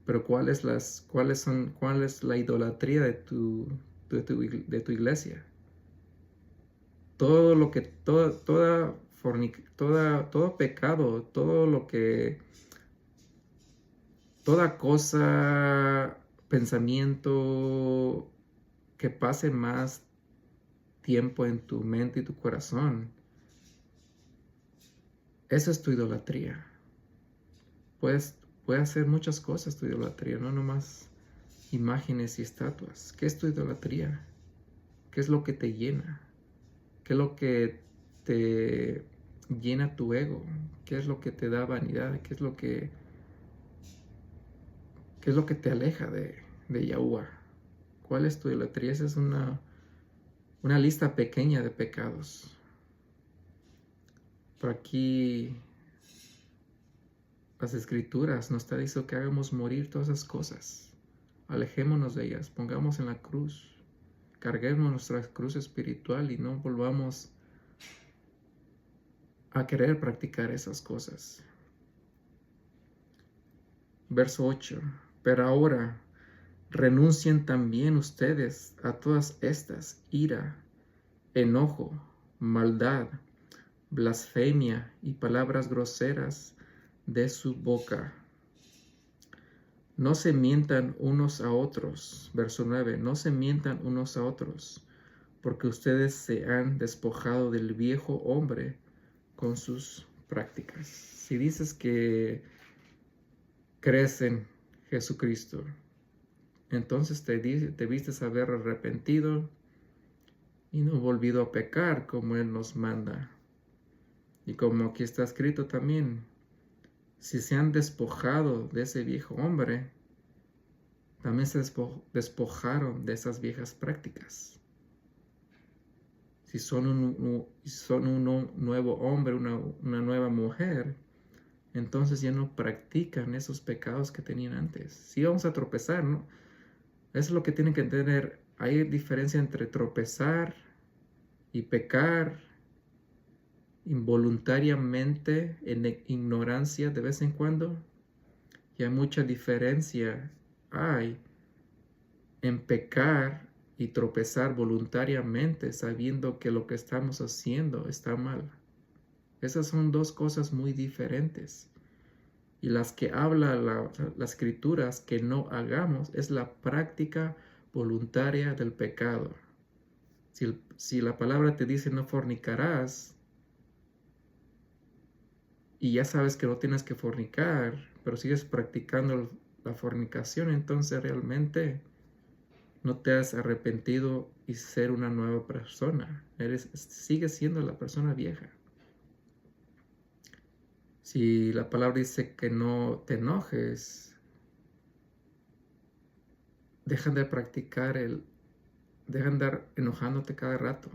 Pero ¿cuál es la idolatría de tu iglesia? Todo pecado, toda cosa, pensamiento que pase más tiempo en tu mente y tu corazón, esa es tu idolatría. Puede hacer muchas cosas tu idolatría, no nomás imágenes y estatuas. ¿Qué es tu idolatría? ¿Qué es lo que te llena? ¿Qué es lo que te llena tu ego? ¿Qué es lo que te da vanidad? ¿Qué es lo que te aleja de Yahuwah? ¿Cuál es tu idolatría? Esa es una lista pequeña de pecados. Por aquí las escrituras nos está diciendo que hagamos morir todas esas cosas. Alejémonos de ellas, pongamos en la cruz, carguemos nuestra cruz espiritual y no volvamos a querer practicar esas cosas. Verso 8. Pero ahora renuncien también ustedes a todas estas: ira, enojo, maldad, blasfemia y palabras groseras de su boca. No se mientan unos a otros. Verso 9. No se mientan unos a otros, porque ustedes se han despojado del viejo hombre con sus prácticas. Si dices que crees en Jesucristo, entonces te debiste haber arrepentido y no volvido a pecar como Él nos manda. Y como aquí está escrito también, si se han despojado de ese viejo hombre, también se despojaron de esas viejas prácticas. Si son un nuevo hombre, una nueva mujer, entonces ya no practican esos pecados que tenían antes. Sí vamos a tropezar, ¿no? Eso es lo que tienen que entender. Hay diferencia entre tropezar y pecar involuntariamente en ignorancia de vez en cuando. Y hay mucha diferencia en pecar y tropezar voluntariamente sabiendo que lo que estamos haciendo está mal. Esas son dos cosas muy diferentes. Y las que habla las escrituras que no hagamos es la práctica voluntaria del pecado. Si la palabra te dice no fornicarás, y ya sabes que no tienes que fornicar, pero sigues practicando la fornicación, entonces realmente no te has arrepentido y ser una nueva persona. Sigues siendo la persona vieja. Si la palabra dice que no te enojes, deja de deja de andar enojándote cada rato.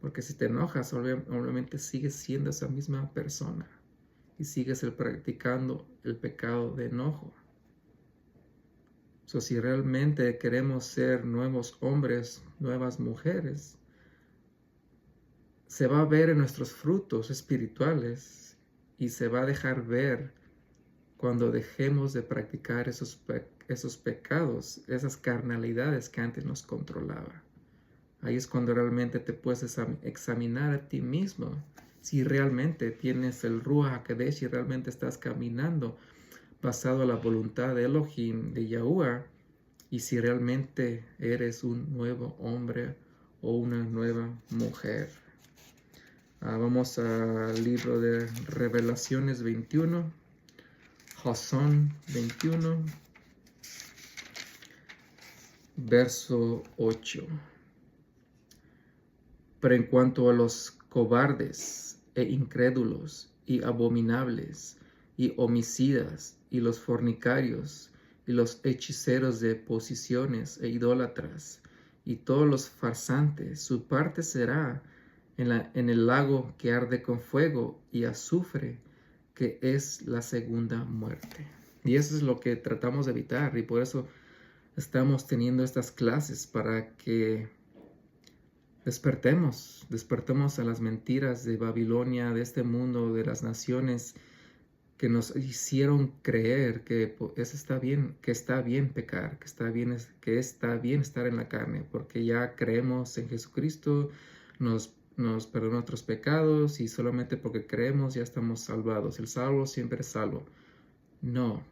Porque si te enojas, obviamente sigues siendo esa misma persona y sigues practicando el pecado de enojo. Si realmente queremos ser nuevos hombres, nuevas mujeres, se va a ver en nuestros frutos espirituales y se va a dejar ver cuando dejemos de practicar esos pecados, esas carnalidades que antes nos controlaba. Ahí es cuando realmente te puedes examinar a ti mismo si realmente tienes el Ruach HaKodesh y realmente estás caminando basado a la voluntad de Elohim, de Yahuwah, y si realmente eres un nuevo hombre o una nueva mujer. Vamos al libro de Revelaciones 21, Jasón 21, verso 8. Pero en cuanto a los cobardes e incrédulos y abominables y homicidas y los fornicarios y los hechiceros de posiciones e idólatras y todos los farsantes, su parte será en el lago que arde con fuego y azufre, que es la segunda muerte. Y eso es lo que tratamos de evitar, y por eso estamos teniendo estas clases, para que despertemos a las mentiras de Babilonia, de este mundo, de las naciones que nos hicieron creer que está bien pecar, que está bien estar en la carne, porque ya creemos en Jesucristo, nos perdonó nuestros pecados y solamente porque creemos ya estamos salvados. El salvo siempre es salvo. No.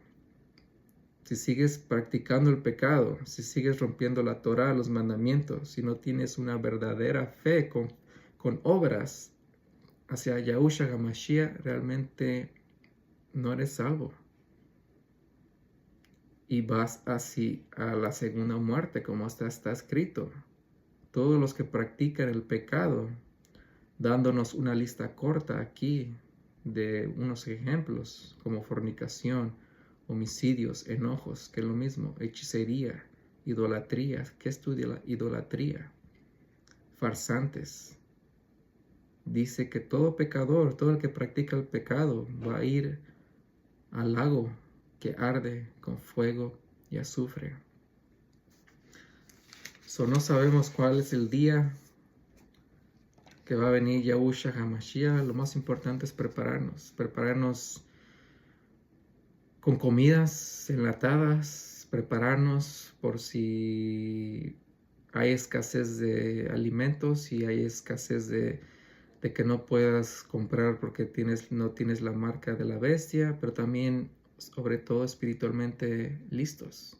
Si sigues practicando el pecado, si sigues rompiendo la Torah, los mandamientos, si no tienes una verdadera fe con obras hacia Yahushua HaMashiach, realmente no eres salvo. Y vas así a la segunda muerte, como está escrito. Todos los que practican el pecado, dándonos una lista corta aquí de unos ejemplos, como fornicación, homicidios, enojos, que es lo mismo, hechicería, idolatría. ¿Qué estudia la idolatría? Farsantes. Dice que todo pecador, todo el que practica el pecado, va a ir al lago que arde con fuego y azufre. No sabemos cuál es el día que va a venir Yahushua HaMashiach. Lo más importante es prepararnos con comidas enlatadas, prepararnos por si hay escasez de alimentos y hay escasez de que no puedas comprar porque no tienes la marca de la bestia, pero también, sobre todo espiritualmente, listos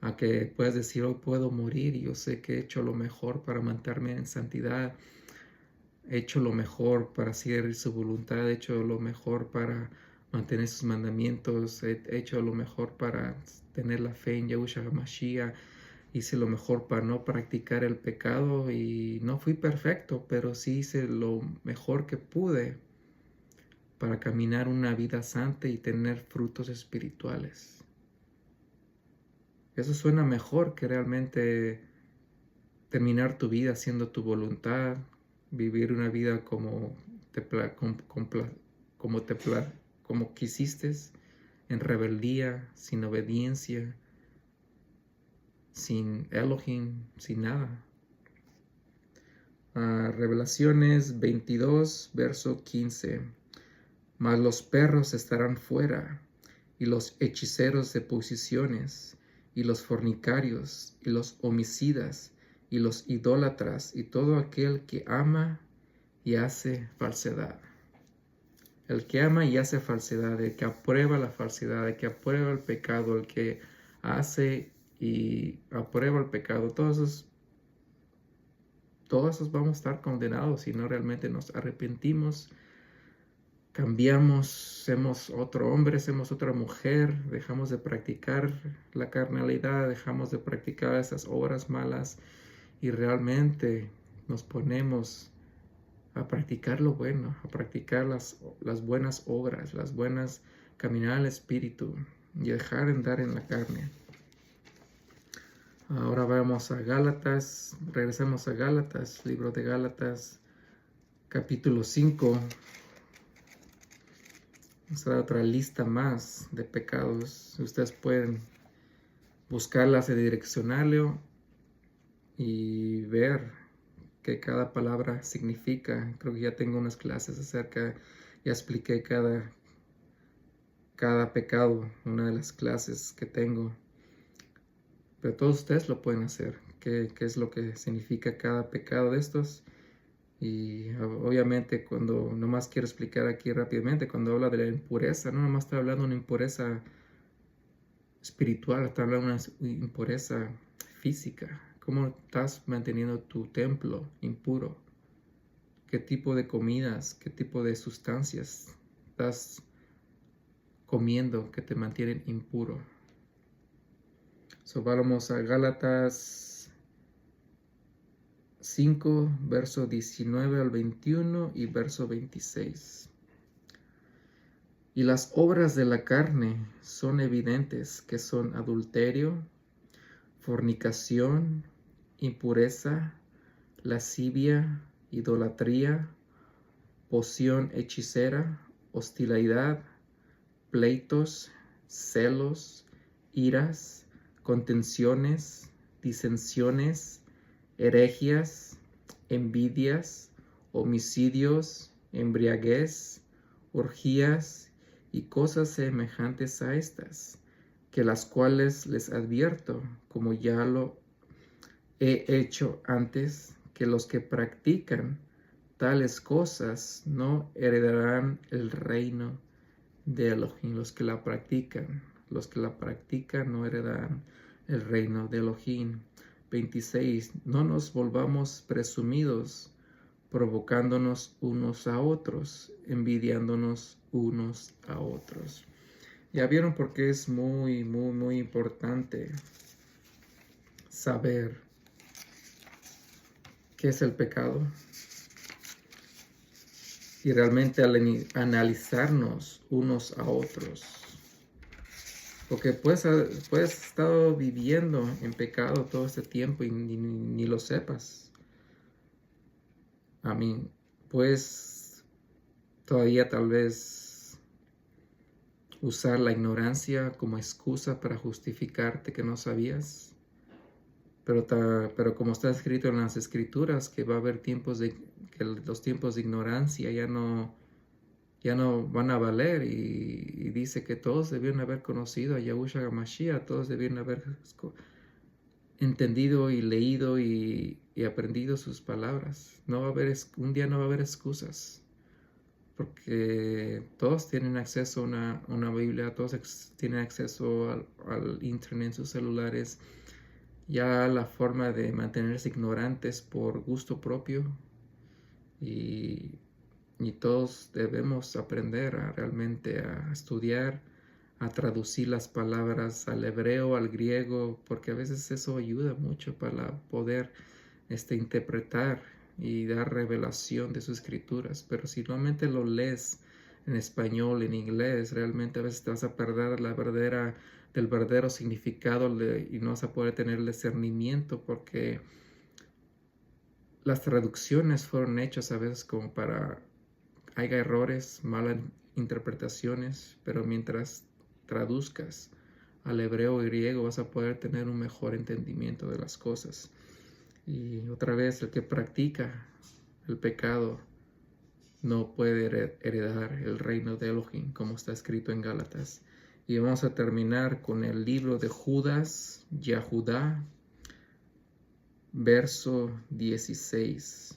a que puedas decir: hoy puedo morir y yo sé que he hecho lo mejor para mantenerme en santidad, he hecho lo mejor para seguir su voluntad, he hecho lo mejor para mantener sus mandamientos, he hecho lo mejor para tener la fe en Yahushua HaMashiach, hice lo mejor para no practicar el pecado y no fui perfecto, pero sí hice lo mejor que pude para caminar una vida santa y tener frutos espirituales. Eso suena mejor que realmente terminar tu vida haciendo tu voluntad, vivir una vida como quisiste, en rebeldía, sin obediencia, sin Elohim, sin nada. Revelaciones 22, verso 15. Mas los perros estarán fuera, y los hechiceros de posiciones, y los fornicarios, y los homicidas, y los idólatras, y todo aquel que ama y hace falsedad. El que ama y hace falsedad, el que aprueba la falsedad, el que aprueba el pecado, el que hace y aprueba el pecado, todos esos vamos a estar condenados si no realmente nos arrepentimos, cambiamos, somos otro hombre, somos otra mujer, dejamos de practicar la carnalidad, dejamos de practicar esas obras malas y realmente nos ponemos a practicar lo bueno, a practicar las buenas obras, las buenas, caminar al Espíritu y dejar de andar en la carne. Ahora vamos a Gálatas, regresamos a Gálatas, libro de Gálatas, capítulo 5. Vamos a dar otra lista más de pecados. Ustedes pueden buscarlas en el diccionario y ver qué cada palabra significa. Creo que ya tengo unas clases acerca, ya expliqué cada pecado, una de las clases que tengo. Pero todos ustedes lo pueden hacer. ¿Qué es lo que significa cada pecado de estos? Y obviamente cuando, nomás quiero explicar aquí rápidamente, cuando habla de la impureza, no nomás está hablando de una impureza espiritual, está hablando de una impureza física. ¿Cómo estás manteniendo tu templo impuro? ¿Qué tipo de comidas, qué tipo de sustancias estás comiendo que te mantienen impuro? So, vamos a Gálatas 5, verso 19 al 21 y verso 26. Y las obras de la carne son evidentes, que son adulterio, fornicación, impureza, lascivia, idolatría, poción hechicera, hostilidad, pleitos, celos, iras, contenciones, disensiones, herejías, envidias, homicidios, embriaguez, orgías y cosas semejantes a estas, que las cuales les advierto, como ya lo he hecho antes, que los que practican tales cosas no heredarán el reino de Elohim. Los que la practican no heredarán el reino de Elohim. 26. No nos volvamos presumidos, provocándonos unos a otros, envidiándonos unos a otros. Ya vieron por qué es muy, muy, muy importante saber qué es el pecado y realmente analizarnos unos a otros. Porque puedes estar viviendo en pecado todo este tiempo y ni lo sepas. Pues todavía tal vez usar la ignorancia como excusa para justificarte que no sabías. Pero como está escrito en las Escrituras, que va a haber que los tiempos de ignorancia ya no van a valer, y dice que todos debieron haber conocido a Yahushua HaMashiach, todos debieron haber entendido y leído y aprendido sus palabras. Un día no va a haber excusas, porque todos tienen acceso a una Biblia, todos tienen acceso al internet en sus celulares. Ya la forma de mantenerse ignorantes por gusto propio, y todos debemos aprender realmente a estudiar, a traducir las palabras al hebreo, al griego, porque a veces eso ayuda mucho para poder interpretar y dar revelación de sus escrituras. Pero si realmente lo lees en español, en inglés, realmente a veces te vas a perder del verdadero significado y no vas a poder tener el discernimiento, porque las traducciones fueron hechas a veces como hay errores, malas interpretaciones, pero mientras traduzcas al hebreo y griego vas a poder tener un mejor entendimiento de las cosas. Y otra vez, el que practica el pecado no puede heredar el reino de Elohim, como está escrito en Gálatas. Y vamos a terminar con el libro de Judas, Yahudá, verso 16.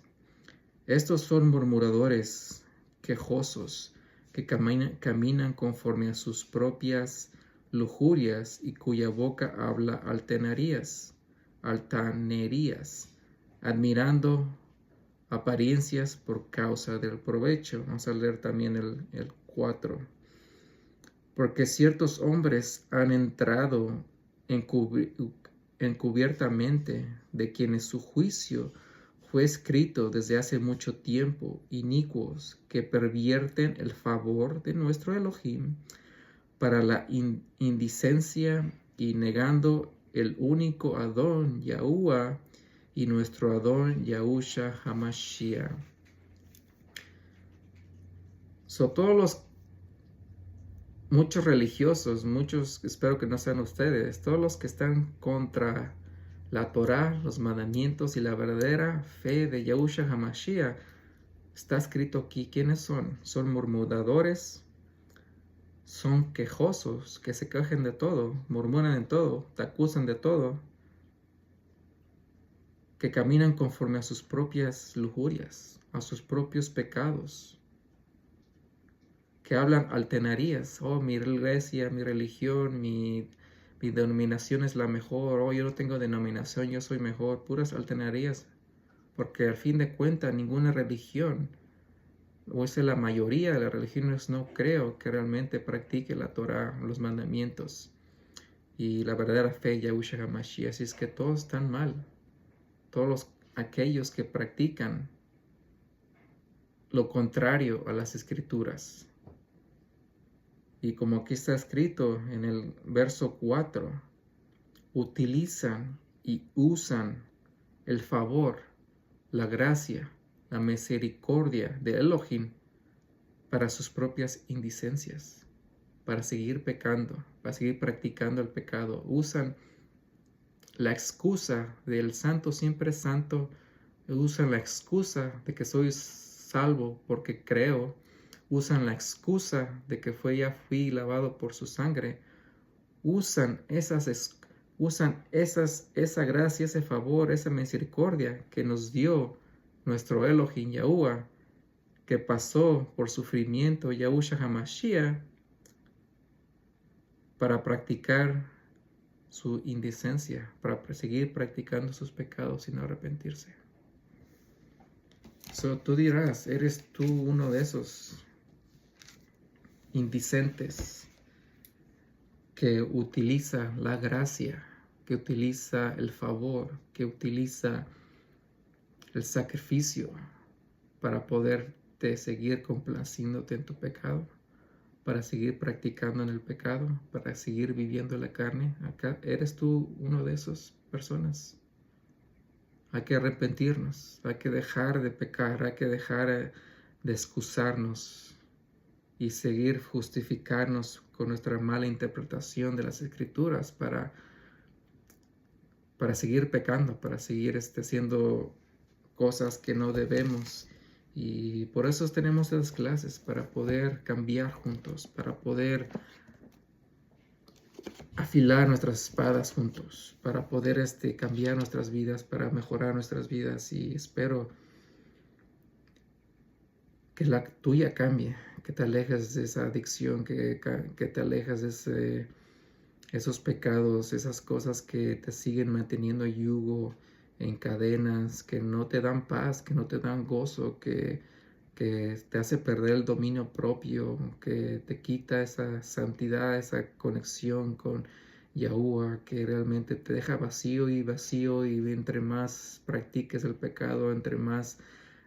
Estos son murmuradores, quejosos, que caminan conforme a sus propias lujurias y cuya boca habla altanerías, admirando apariencias por causa del provecho. Vamos a leer también el 4. Porque ciertos hombres han entrado encubiertamente, de quienes su juicio fue escrito desde hace mucho tiempo, inicuos, que pervierten el favor de nuestro Elohim para la indicencia, y negando el único Adón Yahuwah y nuestro Adón Yahusha Hamashiach. Muchos religiosos, muchos, espero que no sean ustedes, todos los que están contra la Torah, los mandamientos y la verdadera fe de Yahusha Hamashiach, está escrito aquí quiénes son. Son murmuradores, son quejosos, que se quejan de todo, murmuran en todo, te acusan de todo, que caminan conforme a sus propias lujurias, a sus propios pecados, que hablan altanerías. Oh, mi iglesia, mi religión, mi denominación es la mejor. Oh, yo no tengo denominación, yo soy mejor. Puras altanerías. Porque al fin de cuentas, ninguna religión, o es la mayoría de las religiones, no creo que realmente practique la Torah, los mandamientos y la verdadera fe, Yahushua HaMashiach. Así es que todos están mal. Todos aquellos que practican lo contrario a las escrituras. Y como aquí está escrito en el verso 4, utilizan y usan el favor, la gracia, la misericordia de Elohim para sus propias indicencias, para seguir pecando, para seguir practicando el pecado. Usan la excusa del santo siempre es santo, usan la excusa de que soy salvo porque creo, usan la excusa de que fui lavado por su sangre, usan esa gracia, ese favor, esa misericordia que nos dio nuestro Elohim Yahuwah, que pasó por sufrimiento, Yahushua HaMashiach, para practicar su indecencia, para seguir practicando sus pecados sin arrepentirse. Tú dirás, ¿eres tú uno de esos indecentes que utiliza la gracia, que utiliza el favor, que utiliza el sacrificio para poderte seguir complaciéndote en tu pecado, para seguir practicando en el pecado, para seguir viviendo la carne? Acá eres tú uno de esas personas. Hay que arrepentirnos, hay que dejar de pecar, hay que dejar de excusarnos y seguir justificarnos con nuestra mala interpretación de las escrituras para seguir pecando, para seguir haciendo cosas que no debemos. Y por eso tenemos esas clases, para poder cambiar juntos, para poder afilar nuestras espadas juntos, para poder cambiar nuestras vidas, para mejorar nuestras vidas. Y espero que la tuya cambie, que te alejes de esa adicción, que te alejes de esos pecados, esas cosas que te siguen manteniendo yugo, en cadenas, que no te dan paz, que no te dan gozo, que te hace perder el dominio propio, que te quita esa santidad, esa conexión con Yahuwah, que realmente te deja vacío, y entre más practiques el pecado, entre más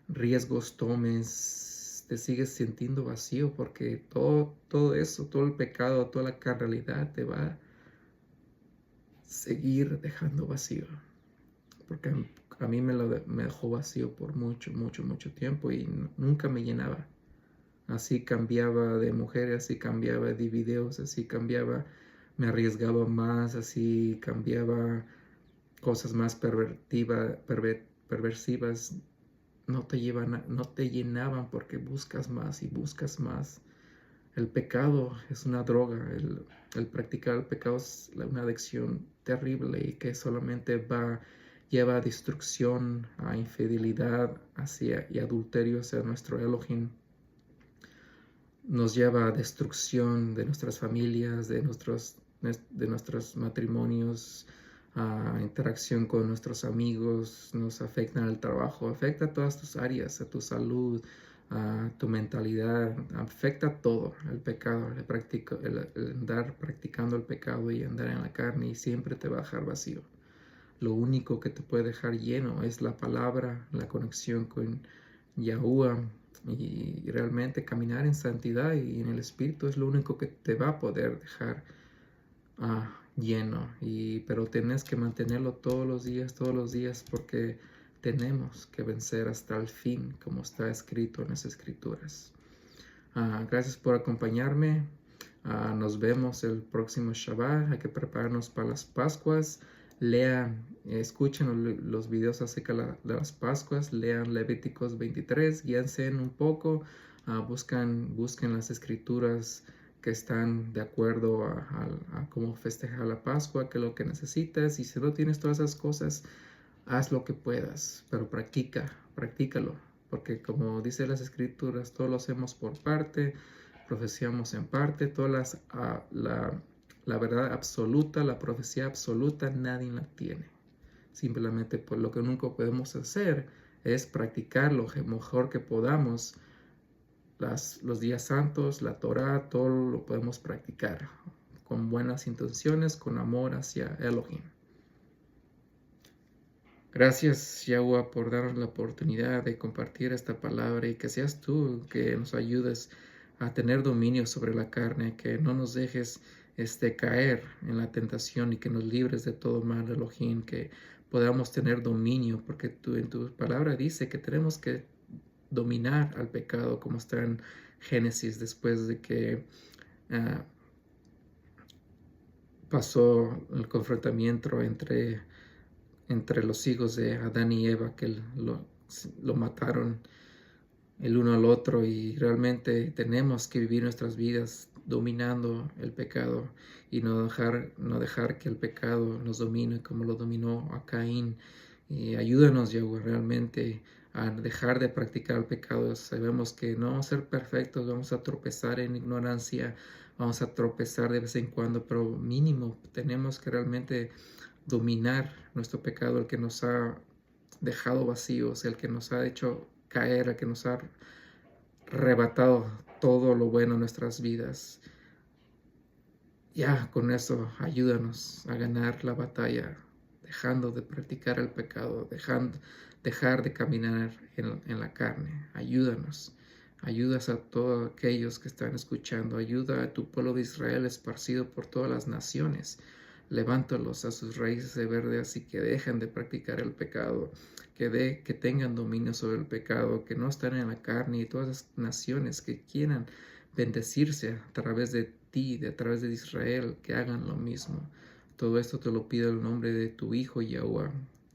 riesgos tomes, te sigues sintiendo vacío, porque todo eso, todo el pecado, toda la carnalidad te va a seguir dejando vacío, porque a mí me dejó vacío por mucho tiempo y nunca me llenaba. Así cambiaba de mujer, así cambiaba de videos, así cambiaba, me arriesgaba más, así cambiaba cosas más perversivas. No te llenaban, porque buscas más y buscas más. El pecado es una droga, el practicar el pecado es una adicción terrible y que solamente lleva a destrucción, a infidelidad y adulterio hacia nuestro Elohim. nos lleva a destrucción de nuestras familias, de nuestros matrimonios, a interacción con nuestros amigos, nos afecta en el trabajo, afecta a todas tus áreas, a tu salud, a tu mentalidad, afecta todo el pecado, el andar practicando el pecado y andar en la carne y siempre te va a dejar vacío. Lo único que te puede dejar lleno es la palabra, la conexión con Yahuwah y realmente caminar en santidad y en el Espíritu es lo único que te va a poder dejar lleno. Pero tenés que mantenerlo todos los días porque tenemos que vencer hasta el fin, como está escrito en las Escrituras. Gracias por acompañarme. Nos vemos el próximo Shabbat. Hay que prepararnos para las Pascuas. Lean, escuchen los videos acerca de las Pascuas. Lean Levíticos 23. Guíense un poco. Busquen las escrituras que están de acuerdo a cómo festejar la Pascua, qué es lo que necesitas. Y si no tienes todas esas cosas, haz lo que puedas, pero practícalo. Porque como dice las escrituras, todos lo hacemos por parte, profeciamos en parte, la verdad absoluta, la profecía absoluta, nadie la tiene. Simplemente por lo que nunca podemos hacer es practicar lo mejor que podamos. Los días santos, la Torah, todo lo podemos practicar con buenas intenciones, con amor hacia Elohim. Gracias, Yahweh, por darnos la oportunidad de compartir esta palabra y que seas tú que nos ayudes a tener dominio sobre la carne, que no nos dejes caer en la tentación y que nos libres de todo mal, Elohim, que podamos tener dominio, porque tú en tu palabra dice que tenemos que dominar al pecado, como está en Génesis, después de que pasó el confrontamiento entre los hijos de Adán y Eva, que lo mataron el uno al otro, y realmente tenemos que vivir nuestras vidas dominando el pecado y no dejar que el pecado nos domine como lo dominó a Caín. Y ayúdanos, Yahweh, realmente a dejar de practicar el pecado. Sabemos que no vamos a ser perfectos, vamos a tropezar en ignorancia, vamos a tropezar de vez en cuando, pero mínimo tenemos que realmente dominar nuestro pecado, el que nos ha dejado vacíos, el que nos ha hecho caer, el que nos ha arrebatado todo lo bueno en nuestras vidas. Ya con eso ayúdanos a ganar la batalla, dejando de practicar el pecado, dejar de caminar en la carne. Ayudas a todos aquellos que están escuchando, ayuda a tu pueblo de Israel esparcido por todas las naciones. Levántalos a sus raíces de verde, así que dejen de practicar el pecado, que tengan dominio sobre el pecado, que no estén en la carne, y todas las naciones que quieran bendecirse a través de ti, a través de Israel, que hagan lo mismo. Todo esto te lo pido en el nombre de tu Hijo Yahuwah,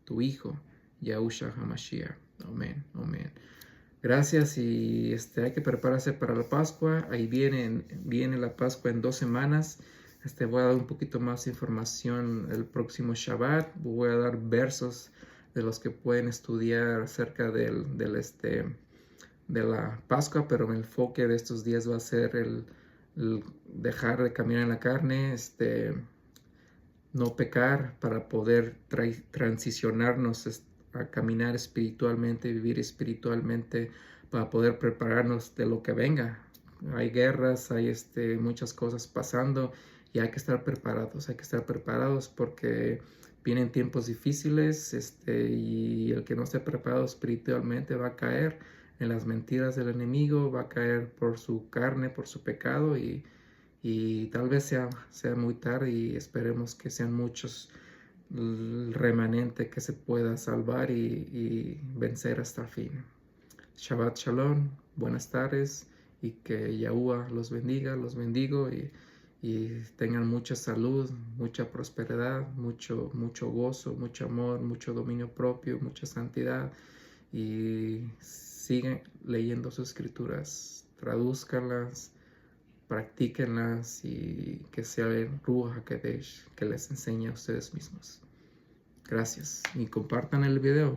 tu Hijo Yahushua HaMashiach. Amén, amén. Gracias, y hay que prepararse para la Pascua. Ahí viene la Pascua en 2 semanas. Voy a dar un poquito más de información el próximo Shabbat. Voy a dar versos de los que pueden estudiar acerca de la Pascua, pero el enfoque de estos días va a ser el dejar de caminar en la carne, no pecar para poder transicionarnos a caminar espiritualmente, vivir espiritualmente, para poder prepararnos de lo que venga. Hay guerras, hay muchas cosas pasando y hay que estar preparados porque vienen tiempos difíciles, y el que no esté preparado espiritualmente va a caer en las mentiras del enemigo, va a caer por su carne, por su pecado, y tal vez sea muy tarde, y esperemos que sean muchos el remanente que se pueda salvar y vencer hasta el fin. Shabbat Shalom, buenas tardes, y que Yahuwah los bendiga, los bendigo, y tengan mucha salud, mucha prosperidad, mucho gozo, mucho amor, mucho dominio propio, mucha santidad, y sigan leyendo sus escrituras, tradúzcanlas, practíquenlas, y que sea el Ruach HaKodesh que les enseñe a ustedes mismos. Gracias, y compartan el video.